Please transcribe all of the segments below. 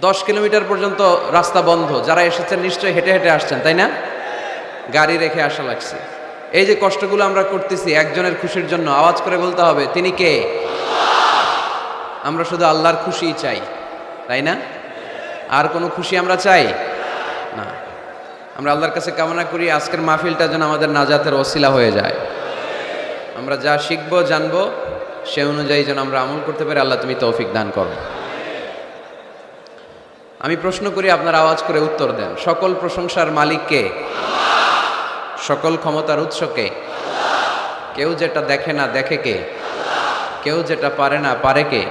10 kilometre পর্যন্ত রাস্তা বন্ধ, যারা এসেছেন নিশ্চয়ই হেঁটে হেঁটে আসছেন, তাই না? গাড়ি রেখে আসা লাগছে। এই যে কষ্টগুলো আমরা করতেছি একজনের খুশির জন্য, আওয়াজ করে বলতে হবে তিনি কে? আমরা শুধু আল্লাহর খুশিই চাই, তাই না? আর কোনো খুশি আমরা চাই না। আমরা আল্লাহর কাছে কামনা করি আজকের মাহফিলটা যেন আমাদের নাজাতের ওসিলা হয়ে যায়। আমরা যা শিখবো জানবো সে অনুযায়ী যেন আমরা আমল করতে পারি। আল্লাহ তুমি তৌফিক দান করো। আমি প্রশ্ন করি, আপনারা আওয়াজ করে উত্তর দেন। সকল প্রশংসার মালিক কে? সকল ক্ষমতার উৎস কে? কেউ যেটা দেখে না দেখে কে? কেউ যেটা পারে না পারে কে?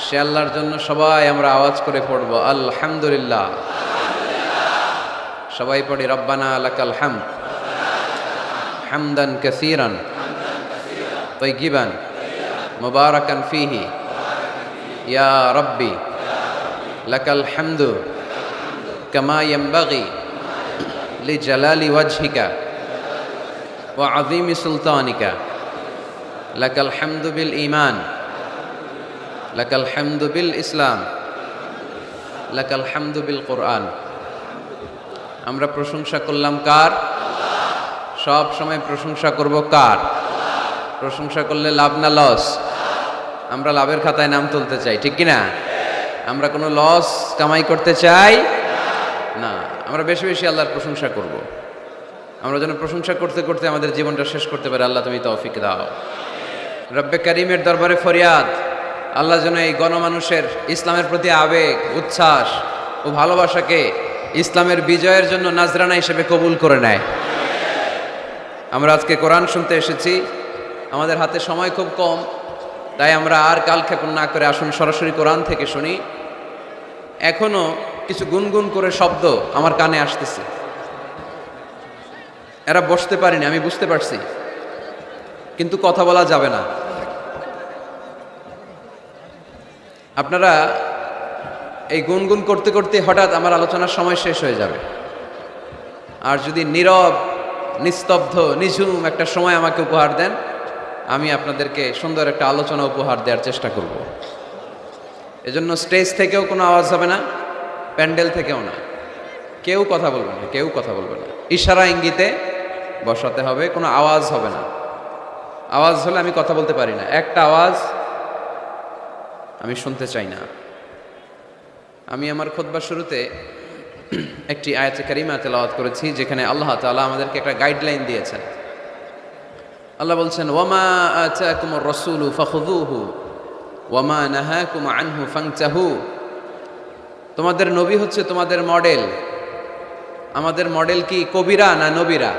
সে আল্লাহর জন্য সবাই আমরা আওয়াজ করে পড়বো আলহামদুলিল্লাহ। সবাই পড়ি রব্বানা লাকাল হামদ হামদান কাসীরান তাইয়িবান মুবারাকান ফীহি ইয়া রাব্বি লাকাল হামদু কামা ইয়ানবাগি লিজালালি ওয়াজহিকা ওয়া আযীমি সুলতানিকা লাকাল হামদু বিল ঈমান লাকাল হামদু বিল ইসলাম লাকাল হামদু বিল কুরআন। আমরা প্রশংসা করলাম কার? সব সময় প্রশংসা করব কার? প্রশংসা করলে লাভ না লস? আমরা লাভের খাতায় নাম তুলতে চাই, ঠিক কি না? আমরা কোনো লস কামাই করতে চাই না। আমরা বেশি বেশি আল্লাহর প্রশংসা করব। আমরা যেন প্রশংসা করতে করতে আমাদের জীবনটা শেষ করতে পারি। আল্লাহ তুমি তৌফিক দাও। রব্বে কারিমের দরবারে ফরিয়াদ, আল্লাহ যেন এই গণমানুষের ইসলামের প্রতি আবেগ, উচ্ছ্বাস ও ভালোবাসাকে ইসলামের বিজয়ের জন্য নাজরানা হিসেবে কবুল করে নেয়। আমরা আজকে কোরআন শুনতে এসেছি, আমাদের হাতে সময় খুব কম, তাই আমরা আর কালক্ষেপণ না করে আসুন সরাসরি কোরআন থেকে শুনি। এখনো কিছু গুনগুন করে শব্দ আমার কানে আসতেছে। এরা বসতে পারিনি, আমি বুঝতে পারছি, কিন্তু কথা বলা যাবে না। আপনারা এই গুনগুন করতে করতে হঠাৎ আমার আলোচনার সময় শেষ হয়ে যাবে। আর যদি নীরব, নিস্তব্ধ, নিঝুম একটা সময় আমাকে উপহার দেন, আমি আপনাদেরকে সুন্দর একটা আলোচনা উপহার দেওয়ার চেষ্টা করব। এজন্য স্টেজ থেকেও কোনো আওয়াজ হবে না, প্যান্ডেল থেকেও না, কেউ কথা বলবে না, কেউ কথা বলবে না। ইশারা ইঙ্গিতে বসাতে হবে, কোনো আওয়াজ হবে না। আওয়াজ হলে আমি কথা বলতে পারি না, একটা আওয়াজ আমি শুনতে চাই না। আমি আমার খুতবার শুরুতে একটি আয়াতে কারিমা তেলাওয়াত করেছি, যেখানে আল্লাহ তাআলা আমাদেরকে একটা গাইডলাইন দিয়েছেন। আল্লাহ বলছেন, ওয়ামা আতাকুমুর রাসূলু ফাখুযুহু ওয়ামা নাহাকুম আনহু ফানতাহু। তোমাদের নবী হচ্ছে তোমাদের মডেল। আমাদের মডেল কি কবিরা না নবীরা?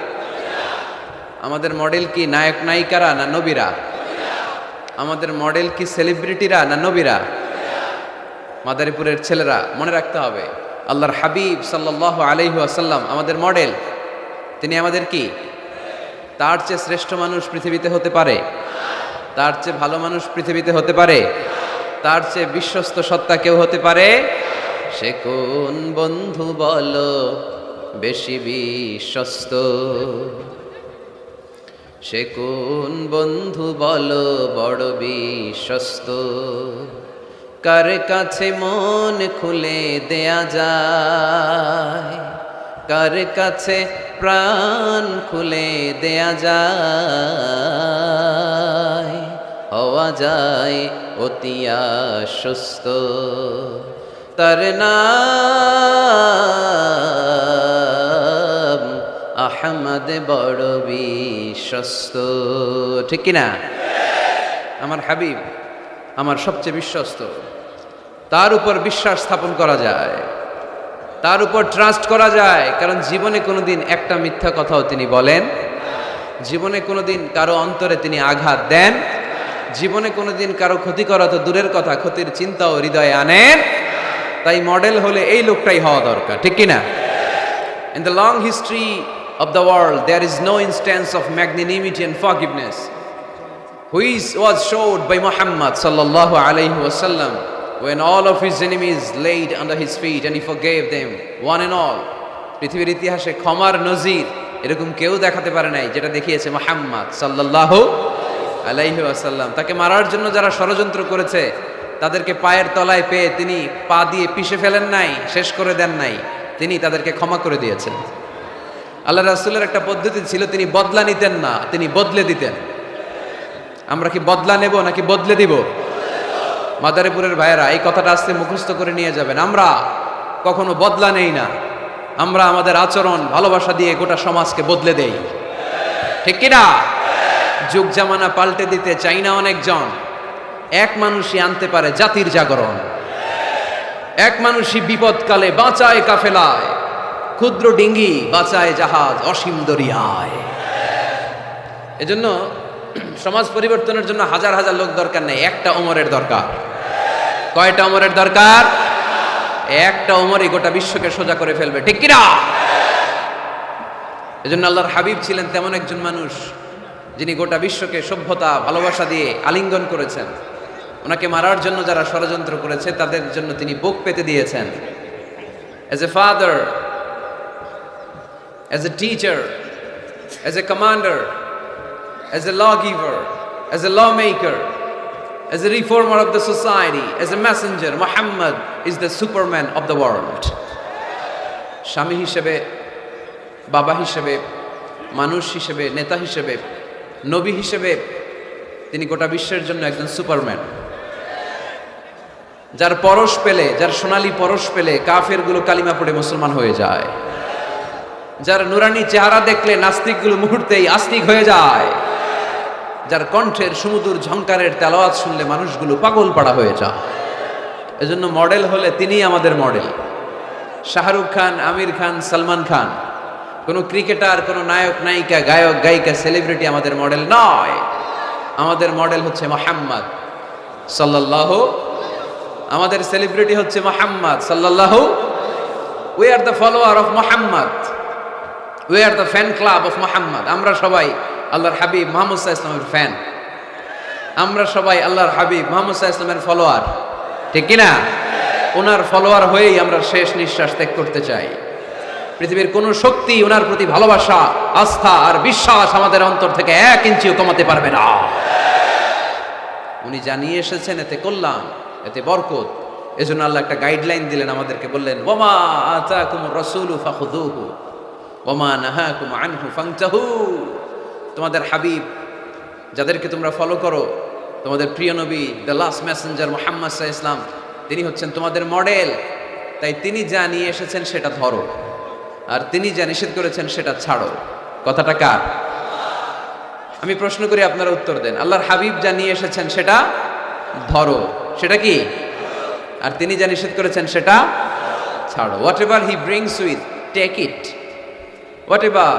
আমাদের মডেল কি নায়ক নায়িকারা না নবীরা? আমাদের মডেল কি সেলিব্রিটিরা না নবীরা? মাদারীপুরের ছেলেরা মনে রাখতে হবে, আল্লাহর হাবিব সাল্লাল্লাহু আলাইহি ওয়াসাল্লাম আমাদের মডেল। তিনি আমাদের কি? তার চেয়ে শ্রেষ্ঠ মানুষ পৃথিবীতে হতে পারে? তার চেয়ে ভালো মানুষ পৃথিবীতে হতে পারে? তার চেয়ে বিশ্বস্ত সত্তা কেউ হতে পারে? সে কোন বন্ধু বলো বেশি বিশ্বস্ত? সে কোন বন্ধু বলো বড় বিশ্বস্ত? কার কাছে মন খুলে দেয়া যায়? কার কাছে প্রাণ খুলে দেয়া যায়? হওয়া যায় অতি আশ্বস্ত। তার নাম আহমদ বড় বিশ্বস্ত, ঠিক কিনা? আমার হাবিব আমার সবচেয়ে বিশ্বস্ত। তার উপর বিশ্বাস স্থাপন করা যায়, তার উপর ট্রাস্ট করা যায়, কারণ জীবনে কোনোদিন একটা মিথ্যা কথাও তিনি বলেন, জীবনে কোনোদিন কারো অন্তরে তিনি আঘাত দেন, জীবনে কোনোদিন কারো ক্ষতি করা তো দূরের কথা, ক্ষতির চিন্তাও হৃদয়ে আনেন। তাই মডেল হলে এই লোকটাই হওয়া দরকার, ঠিক কিনা? In the long history of the world, there is no instance of magnanimity and forgiveness which was showed by Muhammad sallallahu alayhi wasallam when all of his enemies laid under his feet and he forgave them one and all. পৃথিবীর ইতিহাসে ক্ষমার নজির এরকম কেউ দেখাতে পারে নাই যেটা দেখিয়েছে মুহাম্মদ সাল্লাল্লাহু আলাইহি ওয়াসাল্লাম। তাকে মারার জন্য যারা ষড়যন্ত্র করেছে তাদেরকে পায়ের তলায় পেয়ে তিনি পা দিয়ে পিষে ফেলেন নাই, শেষ করে দেন নাই, তিনি তাদেরকে ক্ষমা করে দিয়েছেন। আল্লাহ রাসূলের একটা পদ্ধতি ছিল, তিনি বদলা নিতেন না, তিনি বদলে দিতেন। আমরা কি বদলা নেব নাকি বদলে দিব? মাদারীপুরের ভাইয়েরা এই কথাটা আস্তে মুখস্থ করে নিয়ে যাবেন। আমরা কখনো বদলা নেই না, আমরা আমাদের আচরণ ভালোবাসা দিয়ে গোটা সমাজকে বদলে দেই, ঠিক কিনা? যুগ জামানা পাল্টে দিতে চাই না অনেকজন, এক মানুষই আনতে পারে জাতির জাগরণ। এক মানুষই বিপদকালে বাঁচায় কাফেলায়, ক্ষুদ্র ডিঙ্গি বাঁচায় জাহাজ অসীম দরিয়ায়। এজন্য সমাজ পরিবর্তনের জন্য হাজার হাজার লোক দরকার নেই, একটা ওমরের দরকার। কয়টা ওমরের দরকার? একটা ওমরই গোটা বিশ্বকে সোজা করে ফেলবে, ঠিক কিনা? এজন্য আল্লাহর হাবিব ছিলেন তেমন একজন মানুষ, যিনি গোটা বিশ্বকে সভ্যতা ভালোবাসা দিয়ে আলিঙ্গন করেছেন। ওনাকে মারার জন্য যারা ষড়যন্ত্র করেছে তাদের জন্য তিনি বুক পেতে দিয়েছেন। As a father, as a teacher, as a commander, as a lawgiver, as a lawmaker, as a reformer of the society, as a messenger, Muhammad is the superman of the world. স্বামী হিসেবে, বাবা হিসেবে, মানুষ হিসেবে, নেতা হিসেবে, নবী হিসেবে তিনি গোটা বিশ্বের জন্য একজন সুপারম্যান। যার পরশ পেলে, যার সোনালী পরশ পেলে কাফেরগুলো কালিমা পড়ে মুসলমান হয়ে যায়। যার নুরানি চেহারা দেখলে নাস্তিকগুলো মুহূর্তেই আস্তিক হয়ে যায়। যার কণ্ঠের সুমধুর ঝংকারের তেলাওয়াত শুনলে মানুষগুলো পাগল পাড়া হয়ে যায়। এজন্য মডেল হলে তিনিই আমাদের মডেল। শাহরুখ খান, আমির খান, সালমান খান, কোনো ক্রিকেটার, কোনো নায়ক নায়িকা, গায়ক গায়িকা, সেলিব্রিটি আমাদের মডেল নয়। আমাদের মডেল হচ্ছে মুহাম্মদ সাল্লাল্লাহু, আমাদের সেলিব্রিটি হচ্ছে মুহাম্মদ সাল্লাল্লাহু। We are the follower of Muhammad, we are the fan club of Muhammad. আমরা সবাই আল্লাহর হাবিব মুহাম্মদ সাল্লাল্লাহু আলাইহি ওয়াসাল্লামের ফ্যান, আমরা সবাই আল্লাহর হাবিব মুহাম্মদ সাল্লাল্লাহু আলাইহি ওয়াসাল্লামের ফলোয়ার, ঠিক কিনা? ওনার ফলোয়ার হয়েই আমরা শেষ নিঃশ্বাস ত্যাগ করতে চাই। পৃথিবীর কোন শক্তি ওনার প্রতি ভালোবাসা, আস্থা আর বিশ্বাস আমাদের অন্তর থেকে 1 ইঞ্চিও কমাতে পারবে না। উনি জানিয়ে এসেছেন, এতে কল্যাণ, এতে বরকত। এজন্য আল্লাহ একটা গাইডলাইন দিলেন আমাদেরকে, বললেন ওয়ামা আতাকুমুর রাসূলু ফাখুযুহু ওয়ামা নাহাকুম আনহু ফান্তাহু। তোমাদের হাবিব, যাদেরকে তোমরা ফলো করো, তোমাদের প্রিয় নবী, দ্য লাস্ট মেসেঞ্জার মুহাম্মদ সাল্লাল্লাহু আলাইহি ওয়াসাল্লাম, তিনি হচ্ছেন তোমাদের মডেল। তাই তিনি যা নিয়ে এসেছেন সেটা ধরো, আর তিনি যা নিষেধ করেছেন সেটা ছাড়ো। কথাটা কার? আমি প্রশ্ন করি, আপনারা উত্তর দেন। আল্লাহর হাবিব যা নিয়ে এসেছেন সেটা ধরো, সেটা কি? আর তিনি যা নিষেধ করেছেন সেটা ছাড়ো। Whatever he brings with, take it. Whatever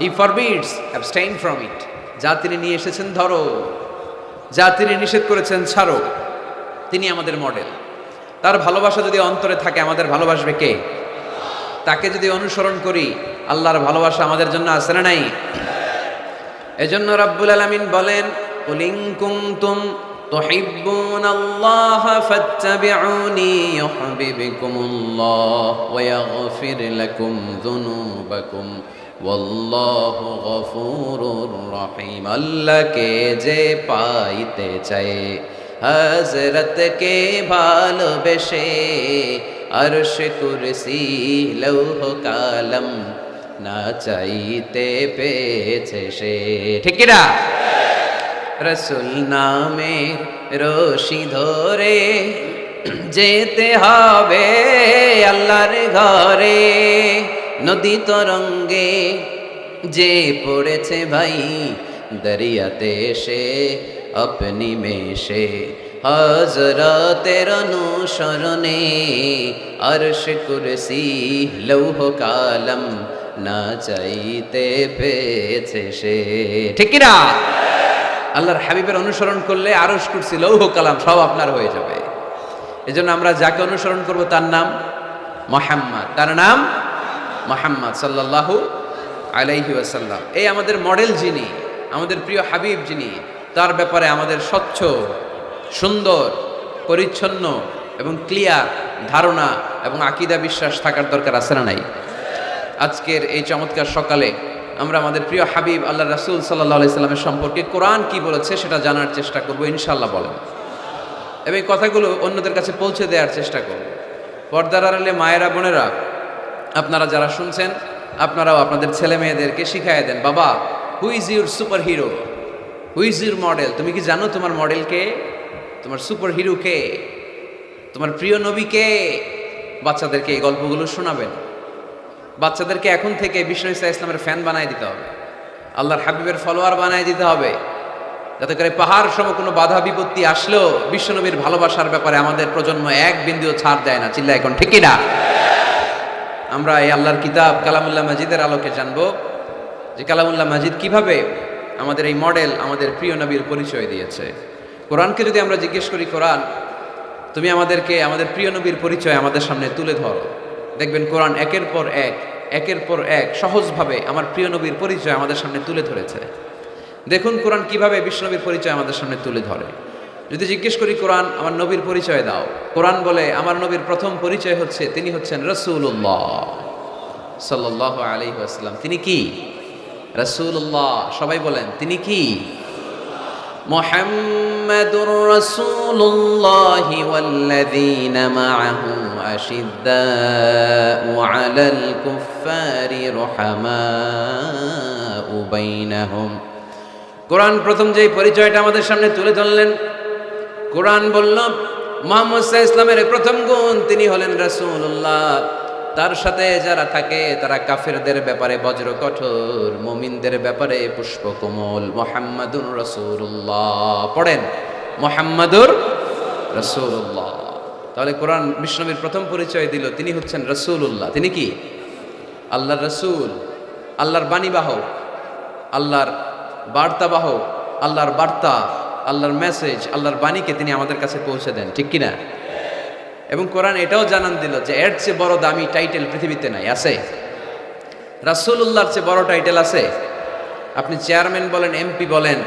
he forbids, abstain from it. যা তিনি নিয়ে এসেছেন ধরো, যা তিনি নিষেধ করেছেন ছাড়ো। তিনি আমাদের মডেল। তার ভালোবাসা যদি অন্তরে থাকে, আমাদের ভালোবাসবে কে? তাকে যদি অনুসরণ করি, আল্লাহর ভালোবাসা আমাদের জন্য আছে না নাই? এজন্য রাব্বুল আলামিন বলেন, কুল ইন কুনতুম তুহিব্বুনাল্লাহা ফাত্তাবিউনি ইউহিব্বুকুমুল্লাহ ওয়া ইয়াগফির লাকুম যুনুবাকুম ওয়াল্লাহু গফুরুর রহিম। আল্লাহকে যে পাইতে চায়, হযরতকে ভালোবেসে, আরশ কুরসি লৌহ কালাম না চাইতে পেয়েছে সে, ঠিক কিনা? রাসূল নামে রশি ধরে যেতে হবে আল্লাহর ঘরে। নদী তরঙ্গে যে পড়েছে ভাই, দরিয়াতে সে আপনি মেশে, হযরতের অনুসরণে আরশ কুরসি লৌহ কালাম না চাইতে পেয়েছে সে, ঠিক কিনা? আল্লাহর হাবিবের অনুসরণ করলে আরশ কুরসি লৌহ কালাম সব আপনার হয়ে যাবে। এজন্য আমরা যাকে অনুসরণ করব তার নাম মুহাম্মদ, তার নাম মুহাম্মদ সাল্লাল্লাহু আলাইহি ওয়াসাল্লাম। এই আমাদের মডেল যিনি, আমাদের প্রিয় হাবিব যিনি, তার ব্যাপারে আমাদের স্বচ্ছ, সুন্দর, পরিচ্ছন্ন এবং ক্লিয়ার ধারণা এবং আকীদা বিশ্বাস থাকার দরকার আছে না নাই? আজকের এই চমৎকার সকালে আমরা আমাদের প্রিয় হাবিব আল্লাহ রাসূল সাল্লাল্লাহু আলাইহি সাল্লামের সম্পর্কে কোরআন কি বলেছে সেটা জানার চেষ্টা করব ইনশাআল্লাহ। বলেন এবং এই কথাগুলো অন্যদের কাছে পৌঁছে দেওয়ার চেষ্টা করব। পর্দার আড়ালে মায়েরা বোনেরা, আপনারা যারা শুনছেন, আপনারাও আপনাদের ছেলে মেয়েদেরকে শিখাই দেন, বাবা, who is your super hero, who is your model? তুমি কি জানো তোমার মডেল কে, তোমার সুপার হিরো কে, তোমার প্রিয় নবী কে? বাচ্চাদেরকে এই গল্পগুলো শোনাবেন। বাচ্চাদেরকে এখন থেকে বিষ্ণু ইসা ইসলামের ফ্যান বানায় দিতে হবে, আল্লাহর হাবিবের ফলোয়ার বানায় দিতে হবে, যাতে করে পাহাড় সম কোনো বাধা বিপত্তি আসলেও বিশ্বনবীর ভালোবাসার ব্যাপারে আমাদের প্রজন্ম এক বিন্দুও ছাড় দেয় না। চিল্লা এখন ঠিক না? আমরা এই আল্লাহর কিতাব কালামুল্লাহ মাজিদের আলোকে জানবো যে কালামুল্লাহ মাজিদ কিভাবে আমাদের এই মডেল, আমাদের প্রিয় নবীর পরিচয় দিয়েছে। কোরআনকে যদি আমরা জিজ্ঞেস করি, কোরআন তুমি আমাদেরকে আমাদের প্রিয় নবীর পরিচয় আমাদের সামনে তুলে ধরো, দেখবেন কোরআন একের পর এক সহজভাবে আমার প্রিয় নবীর পরিচয় আমাদের সামনে তুলে ধরেছে। দেখুন কোরআন কিভাবে বিশ্বনবীর পরিচয় আমাদের সামনে তুলে ধরে। যদি জিজ্ঞেস করি, কোরআন আমার নবীর পরিচয় দাও, কোরআন বলে আমার নবীর প্রথম পরিচয় হচ্ছে তিনি হচ্ছেন রাসূলুল্লাহ সাল্লাল্লাহু আলাইহি ওয়াসাল্লাম। তিনি কি? রাসূলুল্লাহ। সবাই বলেন তিনি কি? মুহাম্মাদুর রাসূলুল্লাহি ওয়াল্লাযীনা মা'আহু আশিদ্দাউ আলাল কুফফারি রুহামাউ বাইনাহুম। কোরআন প্রথম যেই পরিচয়টা আমাদের সামনে তুলে ধরলেন, কোরআন বলল মুহাম্মদ সাল্লাল্লাহু আলাইহি ওয়াসাল্লামের প্রথম গুণ তিনি হলেন রাসূলুল্লাহ। তার সাথে যারা থাকে তারা কাফেরদের ব্যাপারে বজ্র কঠোর, মুমিনদের ব্যাপারে পুষ্পকোমল। মুহাম্মাদুর রাসূলুল্লাহ পড়েন, মুহাম্মাদুর রাসূলুল্লাহ। তাহলে কোরআন বিশ্বনবীর প্রথম পরিচয় দিল তিনি হচ্ছেন রাসূলুল্লাহ। তিনি কি? আল্লাহর রাসূল, আল্লাহর বাণীবাহক, আল্লাহর বার্তাবাহক, আল্লাহর বার্তা, আল্লাহর মেসেজ, আল্লাহর বাণীকে তিনি আমাদের কাছে পৌঁছে দেন, ঠিক কিনা? এবং কোরআন এটাও জানান দিল যে এর চেয়ে বড় দামি টাইটেল পৃথিবীতে নাই। আছে? রাসূলুল্লাহর চেয়ে বড় টাইটেল আছে? আপনি চেয়ারম্যান বলেন, এমপি বলেন,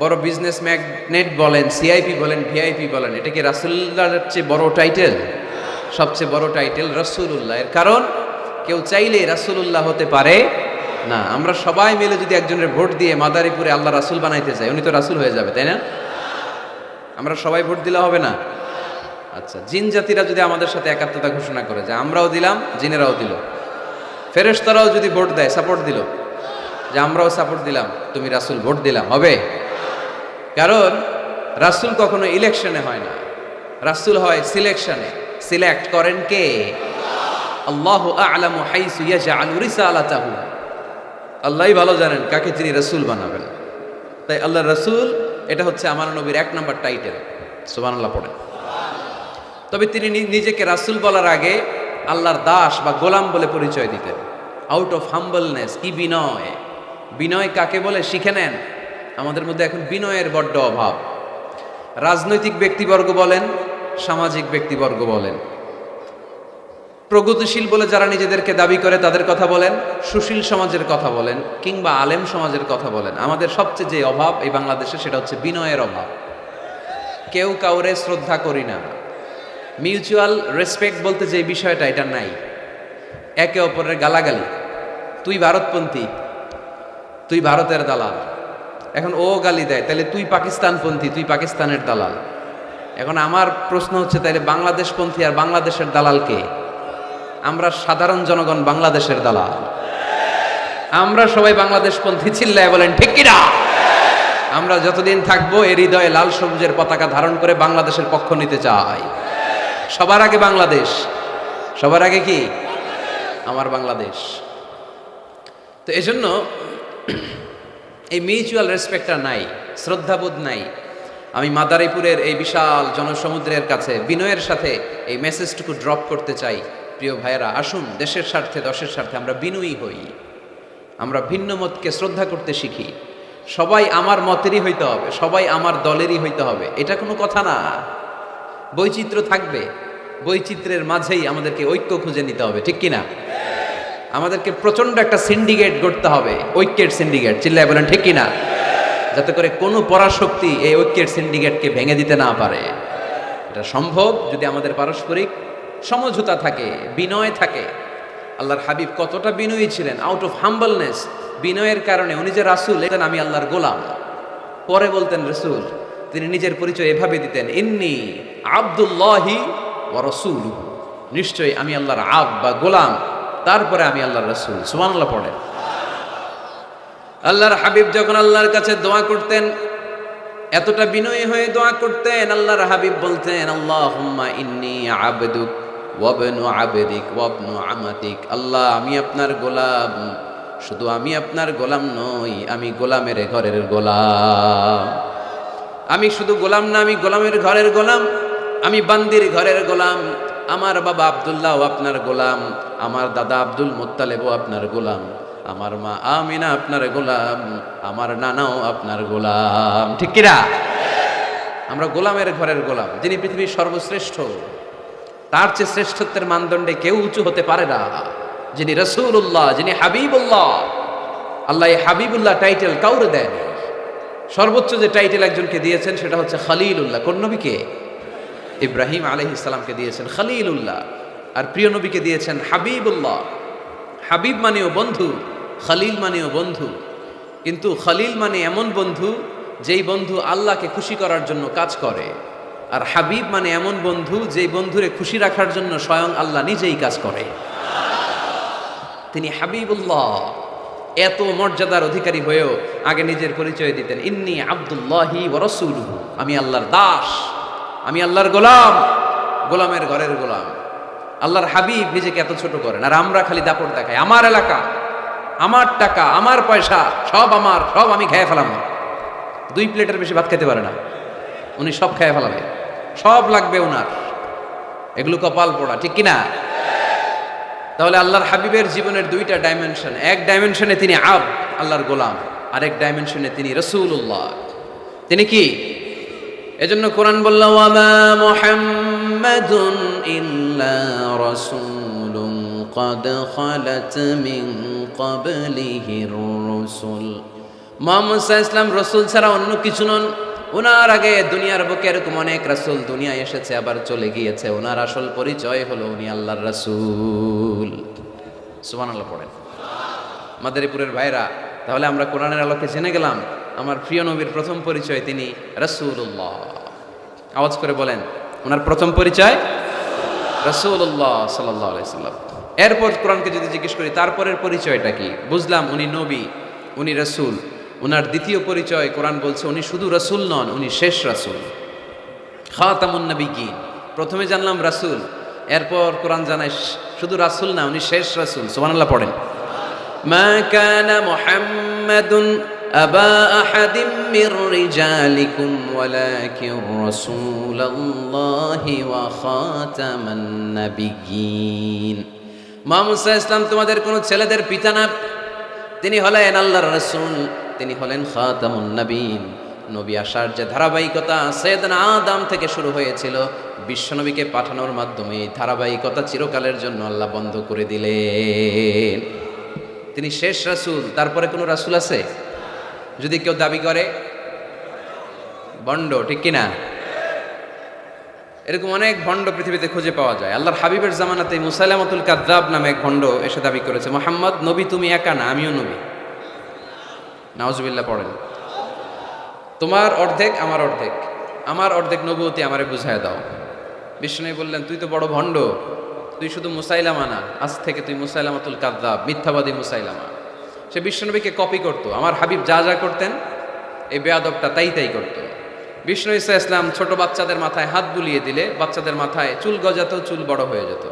বড় বিজনেস ম্যাগনেট বলেন, সিআইপি বলেন, ভিআইপি বলেন, এটা কি রাসূলুল্লাহর চেয়ে বড় টাইটেল? সবচেয়ে বড় টাইটেল রাসূলুল্লাহ। এর কারণ কেউ চাইলেই রাসূলুল্লাহ হতে পারে না। আমরা সবাই মিলে যদি একজনের ভোট দিয়ে মাদারীপুরে আল্লাহ রাসূল বানাইতে চাই, উনি তো রাসূল হয়ে যাবে, তাই না? আমরা সবাই ভোট দিলে হবে না? আচ্ছা, জিন জাতিরা যদি আমাদের সাথে একাত্মতা ঘোষণা করে যে আমরাও দিলাম, জিনেরাও দিল, ফেরেশতারাও যদি ভোট দেয়, সাপোর্ট দিল যে আমরাও সাপোর্ট দিলাম, তুমি রাসূল ভোট দিলাম, হবে? কারণ রাসূল কখনো ইলেকশনে হয় না, রাসূল হয় সিলেকশনে। সিলেক্ট করেন কে? আল্লাহু আ'লামু হাইসু ইয়াজআলু রিসালাতাহু। আল্লাহই ভালো জানেন কাকে তিনি রাসূল বানাবেন। তাই আল্লাহর রাসূল এটা হচ্ছে আমার নবীর এক নম্বর টাইটেল। সুবহানাল্লাহ পড়েন। তবে তিনি নিজেকে রাসূল বলার আগে আল্লাহর দাস বা গোলাম বলে পরিচয় দিতেন, আউট অফ হাম্বলনেস। কি বিনয়! বিনয় কাকে বলে শিখে নেন। আমাদের মধ্যে এখন বিনয়ের বড্ড অভাব। রাজনৈতিক ব্যক্তিবর্গ বলেন, সামাজিক ব্যক্তিবর্গ বলেন, প্রগতিশীল বলে যারা নিজেদেরকে দাবি করে তাদের কথা বলেন, সুশীল সমাজের কথা বলেন, কিংবা আলেম সমাজের কথা বলেন, আমাদের সবচেয়ে যে অভাব এই বাংলাদেশে সেটা হচ্ছে বিনয়ের অভাব। কেউ কাউরে শ্রদ্ধা করি না, মিউচুয়াল রেসপেক্ট বলতে যে বিষয়টা এটা নাই। একে অপরের গালাগালি, তুই ভারতপন্থী, তুই ভারতের দালাল। এখন ও গালি দেয়, তাহলে তুই পাকিস্তানপন্থী, তুই পাকিস্তানের দালাল। এখন আমার প্রশ্ন হচ্ছে, তাহলে বাংলাদেশপন্থী আর বাংলাদেশের দালাল কে? আমরা সাধারণ জনগণ বাংলাদেশের দালাল। আমরা সবাই বাংলাদেশপন্থী। চিল্লায় বলেন ঠিক কিনা? আমরা যতদিন থাকবো এর হৃদয়ে লাল সবুজের পতাকা ধারণ করে বাংলাদেশের পক্ষ নিতে চাই। সবার আগে বাংলাদেশ, সবার আগে কি? আমার বাংলাদেশ। তো এজন্য এই মিউচুয়াল রেসপেক্টটা নাই, শ্রদ্ধাবোধ নাই। আমি মাদারীপুরের এই বিশাল জনসমুদ্রের কাছে বিনয়ের সাথে এই মেসেজটুকু ড্রপ করতে চাই। প্রিয় ভাইয়েরা, আসুন দেশের স্বার্থে, দশের স্বার্থে আমরা বিনয়ী হই। আমরা ভিন্ন মতকে শ্রদ্ধা করতে শিখি। সবাই আমার মতেরই হইতে হবে, সবাই আমার দলেরই হইতে হবে, এটা কোনো কথা না। বৈচিত্র্য থাকবে, বৈচিত্র্যের মাঝেই আমাদেরকে ঐক্য খুঁজে নিতে হবে, ঠিক কিনা? আমাদেরকে প্রচন্ড একটা সিন্ডিকেট গড়তে হবে, ঐক্যের সিন্ডিকেট। চিল্লায় বলেন ঠিক কিনা? যাতে করে কোনো পরাশক্তি এই ঐক্যের সিন্ডিকেটকে ভেঙে দিতে না পারে। এটা সম্ভব যদি আমাদের পারস্পরিক সমঝোতা থাকে, বিনয় থাকে। আল্লাহর হাবিব কতটা বিনয়ী ছিলেন, আউট অফ হাম্বলনেস। বিনয়ের কারণে উনি যে রাসূল, এটা আমি আল্লাহর গোলাম, পরে বলতেন রাসূল, তিনি নিজের পরিচয় এভাবে দিতেন, ইন্নী আব্দুল্লাহি ওয়া রাসূলুহু, নিশ্চয়ই আমি আল্লাহর আব্দ বা গোলাম, তারপরে আমি আল্লাহর রাসূল। সুবহানাল্লাহ পড়েন। আল্লাহর হাবিব যখন আল্লাহর কাছে দোয়া করতেন, এতটা বিনয়ী হয়ে দোয়া করতেন, আল্লাহর হাবিব বলতেন, আল্লাহুম্মা ইন্নী আবদুক ওয়া ইবনু আবদিক ওয়া ইবনু আমাতিক। আল্লাহ, আমি আপনার গোলাম, শুধু আমি আপনার গোলাম নই, আমি গোলামের ঘরের গোলাম। আমি শুধু গোলাম না, আমি গোলামের ঘরের গোলাম, আমি বান্দির ঘরের গোলাম। আমার বাবা আব্দুল্লাহ আপনার গোলাম, আমার দাদা আব্দুল মুত্তালিবও আপনার গোলাম, আমার মা আমিনা আপনার গোলাম, আমার নানাও আপনার গোলাম। ঠিক কিনা? আমরা গোলামের ঘরের গোলাম। যিনি পৃথিবীর সর্বশ্রেষ্ঠ, তার চেয়ে শ্রেষ্ঠত্বের মানদণ্ডে কেউ উঁচু হতে পারে না। যিনি রাসূলুল্লাহ, যিনি হাবিবুল্লাহ। আল্লাহ এই হাবিবুল্লাহ টাইটেল কাউরে দেন। সর্বোচ্চ যে টাইটেল একজনকে দিয়েছেন সেটা হচ্ছে খলিলুল্লাহ। কোন নবীকে? ইব্রাহিম আলাইহিস সালামকে দিয়েছেন খলিলুল্লাহ, আর প্রিয় নবীকে দিয়েছেন হাবিবুল্লাহ। হাবিব মানেও বন্ধু, খলিল মানেও বন্ধু। কিন্তু খলিল মানে এমন বন্ধু যেই বন্ধু আল্লাহকে খুশি করার জন্য কাজ করে, আর হাবিব মানে এমন বন্ধু যেই বন্ধুরে খুশি রাখার জন্য স্বয়ং আল্লাহ নিজেই কাজ করে। তিনি হাবিবুল্লাহ। এত মর্যাদার অধিকারী হয়েও আগে নিজের পরিচয় দিতেন, ইন্নী আব্দুল্লাহি ওয়া রাসূলুহু, আমি আল্লাহর দাস, আমি আল্লাহর গোলাম, গোলামের ঘরের গোলাম। আল্লাহর হাবিব নিজেকে এত ছোট করেন, আর আমরা খালি দাপট দেখাই, আমার এলাকা, আমার টাকা, আমার পয়সা, সব আমার, সব আমি খেয়ে ফেলাম। 2 প্লেটের বেশি ভাত খেতে পারে না, উনি সব খেয়ে ফেলাবে, সব লাগবে ওনার। এগুলো কপাল পোড়া, ঠিক কিনা? তাহলে আল্লাহর হাবিবের জীবনের 2টা ডাইমেনশন। এক ডাইমেনশনে তিনি আল্লাহর গোলাম, আরেক ডাইমেনশনে তিনি রাসূলুল্লাহ। তিনি কি? এজন্য কোরআন বলল, ওয়ামা মুহাম্মাদুন ইল্লা রাসূলুন ক্বাদ খালাত মিন ক্বাবলিহির রাসূল। মুহাম্মদ সাল্লাল্লাহু আলাইহি ওয়াসাল্লাম রাসূল ছাড়া অন্য কিছু নন। ওনার আগে দুনিয়ার বুকে এরকম অনেক রাসূল দুনিয়ায় এসেছে, আবার চলে গিয়েছে। ওনার আসল পরিচয় হলো উনি আল্লাহর রাসূল। সুবহানাল্লাহ পড়েন। মাদারীপুরের ভাইরা, তাহলে আমরা কোরআনের আলোকে জেনে গেলাম আমার প্রিয় নবীর প্রথম পরিচয় তিনি রাসূলুল্লাহ। আওয়াজ করে বলেন, ওনার প্রথম পরিচয় রাসূলুল্লাহ সাল্লাল্লাহু আলাইহি সাল্লাম। এরপর কোরআনকে যদি জিজ্ঞেস করি তারপরের পরিচয়টা কি, বুঝলাম উনি নবী, উনি রাসূল। ওনার দ্বিতীয় পরিচয় কোরআন বলছে উনি শুধু রাসূল নন, উনি শেষ রাসূল, খাতামুন নবিয়্যিন। প্রথমে জানলাম রাসূল, এরপর কোরআন জানায় শুধু রাসূল না, উনি শেষ রাসূল। সুবহানাল্লাহ পড়েন। মা কানা মুহাম্মাদুন আবা আহাদিম মির রিজালিকুম ওয়ালাকিন রাসূলুল্লাহি ওয়া খাতামান নবিয়্যিন। মুহাম্মদ সাল্লাল্লাহু আলাইহি ওয়াসাল্লাম তোমাদের কোন ছেলেদের পিতা না, তিনি হলেন আল্লাহর রাসূল, তিনি হলেন খাতামুন নবীন। নবী আসার যে ধারাবাহিকতা সাইয়েদনা আদম থেকে শুরু হয়েছিল, বিশ্বনবীকে পাঠানোর মাধ্যমে এই ধারাবাহিকতা চিরকালের জন্য আল্লাহ বন্ধ করে দিলেন। তিনি শেষ রাসূল। তারপরে কোনো রাসূল আছে? যদি কেউ দাবি করে ভণ্ড, ঠিক কিনা? এরকম অনেক ভণ্ড পৃথিবীতে খুঁজে পাওয়া যায়। আল্লাহর হাবিবের জামানাতে মুসাইলামাতুল কাযযাব নামে এক ভণ্ড এসে দাবি করেছে, মুহাম্মদ নবী তুমি একা না, আমিও নবী। নাউজুবিল্লাহ পড়েন। তোমার অর্ধেক আমার অর্ধেক, আমার অর্ধেক নবুয়তি আমারে বুঝায় দাও। বিষ্ণু বললেন, তুই তো বড় ভণ্ড, তুই শুধু মুসাইলামা না, আজ থেকে তুই মুসাইলামাতুল কাযযাব, মিথ্যাবাদী মুসাইলামা। সে বিশ্বনবীকে কপি করত। আমার হাবিব যা যা করতেন এই বেয়াদবটা তাই তাই করত। বিষ্ণু ঈসা ইসলাম ছোট বাচ্চাদের মাথায় হাত বুলিয়ে দিলে বাচ্চাদের মাথায় চুল গজাতো, চুল বড় হয়ে যেত।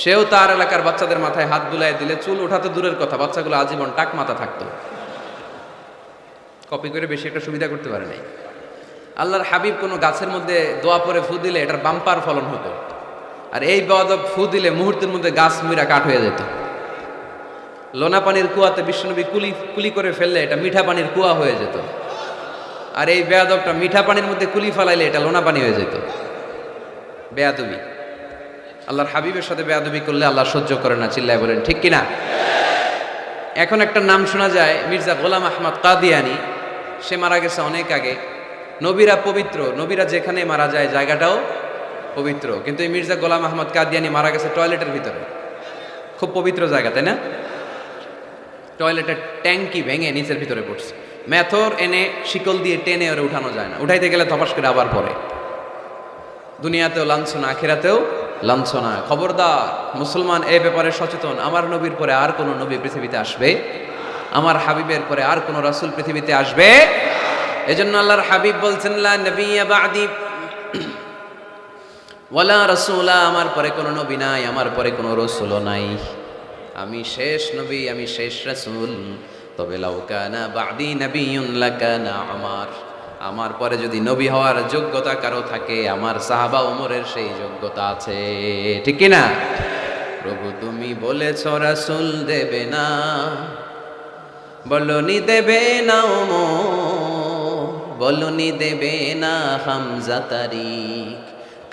সেও তার এলাকার বাচ্চাদের মাথায় হাত বুলিয়ে দিলে চুল ওঠাতে দূরের কথা, বাচ্চাগুলো আজীবন টাক মাথা থাকতো। কপি করে বেশি একটা সুবিধা করতে পারে নাই। আল্লাহর হাবিব কোনো গাছের মধ্যে দোয়া পরে ফু দিলে এটার বাম্পার ফলন হতো, আর এই বেয়াদব ফু দিলে মুহূর্তের মধ্যে গাছ মুইরা কাঠ হয়ে যেত। লোনা পানির কুয়াতে বিশ্বনবী কুলি করে ফেললে এটা মিঠা পানির কুয়া হয়ে যেত, আর এই বেয়াদবটা মিঠা পানির মধ্যে কুলি ফালাইলে এটা লোনা পানি হয়ে যেত। বেয়াদবি। আল্লাহর হাবিবের সাথে বেয়াদবি করলে আল্লাহ সহ্য করে না। চিল্লায় বলেন ঠিক কিনা? এখন একটা নাম শোনা যায়, মির্জা গোলাম আহমদ কাদিয়ানি। সে মারা গেছে অনেক আগে। নবীরা পবিত্র, নবীরা যেখানে মারা যায় জায়গাটাও পবিত্র, কিন্তু এই মির্জা গোলাম আহমদ কাদিয়ানি মারা গেছে টয়লেটের ভিতরে। খুব পবিত্র জায়গা, তাই না? টয়লেটের ট্যাঙ্কি ভেঙে নিচের ভিতরে পড়ছে। মেথর এনে শিকল দিয়ে টেনে ওরে উঠানো যায় না, উঠাইতে গেলে ধপাস করে আবার পড়ে। দুনিয়াতেও লাঞ্ছনা, আখিরাতেও লাঞ্ছনা। খবরদার মুসলমান এ ব্যাপারে সচেতন। আমার নবীর পরে আর কোন নবী পৃথিবীতে আসবে, আমার হাবিবের পরে আর কোন রাসূল পৃথিবীতে আসবে। এজন্য আল্লাহর হাবিব বলছেন লা নবিয়্যা বা'দি ওয়ালা রাসূলা, আমার পরে কোনো নবী নাই, আমার পরে কোনো রাসূলও নাই। আমি শেষ নবী, আমি শেষ রাসূল। তবে লাউ কানা বা'দি নাবিয়্যুন লাকানা আমার পরে যদি নবী হওয়ার যোগ্যতা কারো থাকে, আমার সাহাবা ওমরের সেই যোগ্যতা আছে। ঠিক কি না? প্রভু তুমি বলেছ রাসূল দেবে না, বলনি দেবে না ওমর, বলনি দেবে না হামজা তারিক,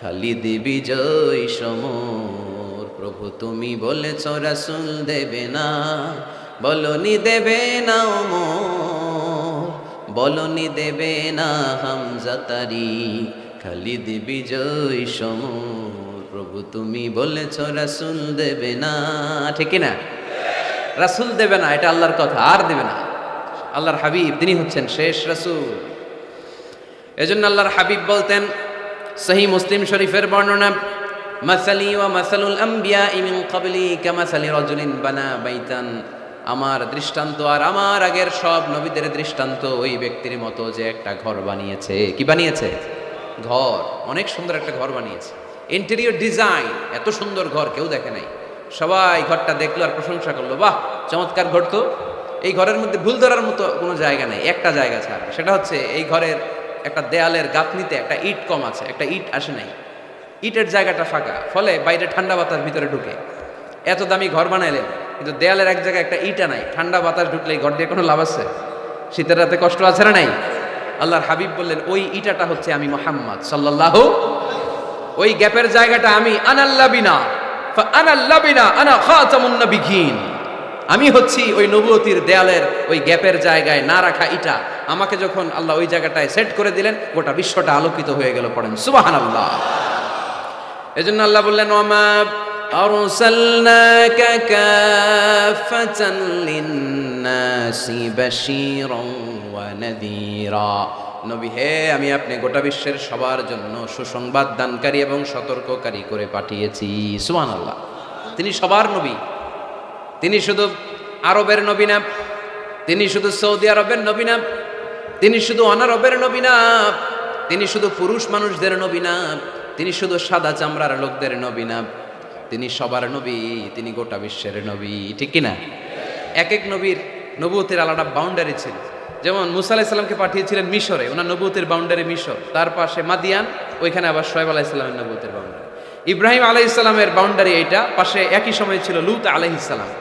খালিদ বিজয় সমর। প্রভু তুমি বলেছ রাসূল দেবে না, বলনি দেবে না ওমর, বলনি দেবে না হামজা তারিক, খালিদ বিজয় সমর। প্রভু তুমি বলেছ রাসূল দেবে না। ঠিক না? রাসূল দেবে না, এটা আল্লাহর কথা, আর দেবে না। আল্লাহর হাবিব তিনি হচ্ছেন শেষ রাসূল। এজন্য আল্লাহর হাবিব বলতেন, সহিহ মুসলিম শরীফের বর্ণনা, মাসালি ওয়া মাসালুল আমবিয়া মিন ক্বাবলি কামাসালি রাজুলিন বানা বাইতান। আমার দৃষ্টান্ত আর আমার আগের সব নবীদের দৃষ্টান্ত ওই ব্যক্তির মতো যে একটা ঘর বানিয়েছে। কি বানিয়েছে? ঘর। অনেক সুন্দর একটা ঘর বানিয়েছে। ইন্টেরিয়র ডিজাইন, এত সুন্দর ঘর কেউ দেখে নাই। সবাই ঘরটা দেখলো আর প্রশংসা করলো, বাহ চমৎকার ঘর তো। এই ঘরের মধ্যে ভুল ধরার মতো কোনো জায়গা নেই, একটা জায়গা ছাড়া, সেটা হচ্ছে এই ঘরের একটা দেয়ালের গাঁথনিতে একটা ইট কম আছে, একটা ইট আসে নাই, ইটের জায়গাটা ফাঁকা, ফলে বাইরে ঠান্ডা বাতাস ভিতরে ঢুকে। এত দামি ঘর বানাইলেন কিন্তু দেয়ালের এক জায়গায় একটা ইটা নাই, ঠান্ডা বাতাস ঢুকলে এই ঘর দিয়ে কোনো লাভ আছে? শীতের রাতে কষ্ট আছে না নাই? আল্লাহর হাবিব বললেন ওই ইটাটা হচ্ছে আমি মুহাম্মদ সাল্লাল্লাহু, ওই গ্যাপের জায়গাটা আমি, আনাল্লাবিনা ফাআনাল্লাবিনা আনা খাতামুন নবিয়্যিন। আমি হচ্ছি ওই নবুয়তির দেয়ালের ওই গ্যাপের জায়গায় না রাখা ইটা। আমাকে যখন আল্লাহ ওই জায়গাটায় সেট করে দিলেন, গোটা বিশ্বটা আলোকিত হয়ে গেল। পড়েন সুবহানাল্লাহ। এজন্য আল্লাহ বললেন, ওয়ামা আরসালনাকা কাফাতান লিন্নাসি বাশীরান ওয়া নাযীরা। নবী হে, আমি আপনি গোটা বিশ্বের সবার জন্য সুসংবাদ দানকারী এবং সতর্ককারী করে পাঠিয়েছি। সুবহানাল্লাহ। তিনি সবার নবী। তিনি শুধু আরবের নবী না, তিনি শুধু সৌদি আরবের নবী না, তিনি শুধু অনারবের নবী না, তিনি শুধু পুরুষ মানুষদের নবী না, তিনি শুধু সাদা চামড়ার লোকদের নবী না, তিনি সবার নবী, তিনি গোটা বিশ্বের নবী। ঠিক কিনা? এক এক নবীর নবুয়তের আলাদা বাউন্ডারি ছিল। যেমন মুসা আলাইহিস সালামকে পাঠিয়েছিলেন মিশরে, ওনার নবুয়তের বাউন্ডারি মিশর, তার পাশে মাদিয়ান, ওইখানে আবার শোয়েব আলাইহিস সালামের নবুয়তের বাউন্ডারি। ইব্রাহিম আলাইহিস সালামের বাউন্ডারি এইটা, পাশে একই সময় ছিল লূত আলাইহিস সালাম,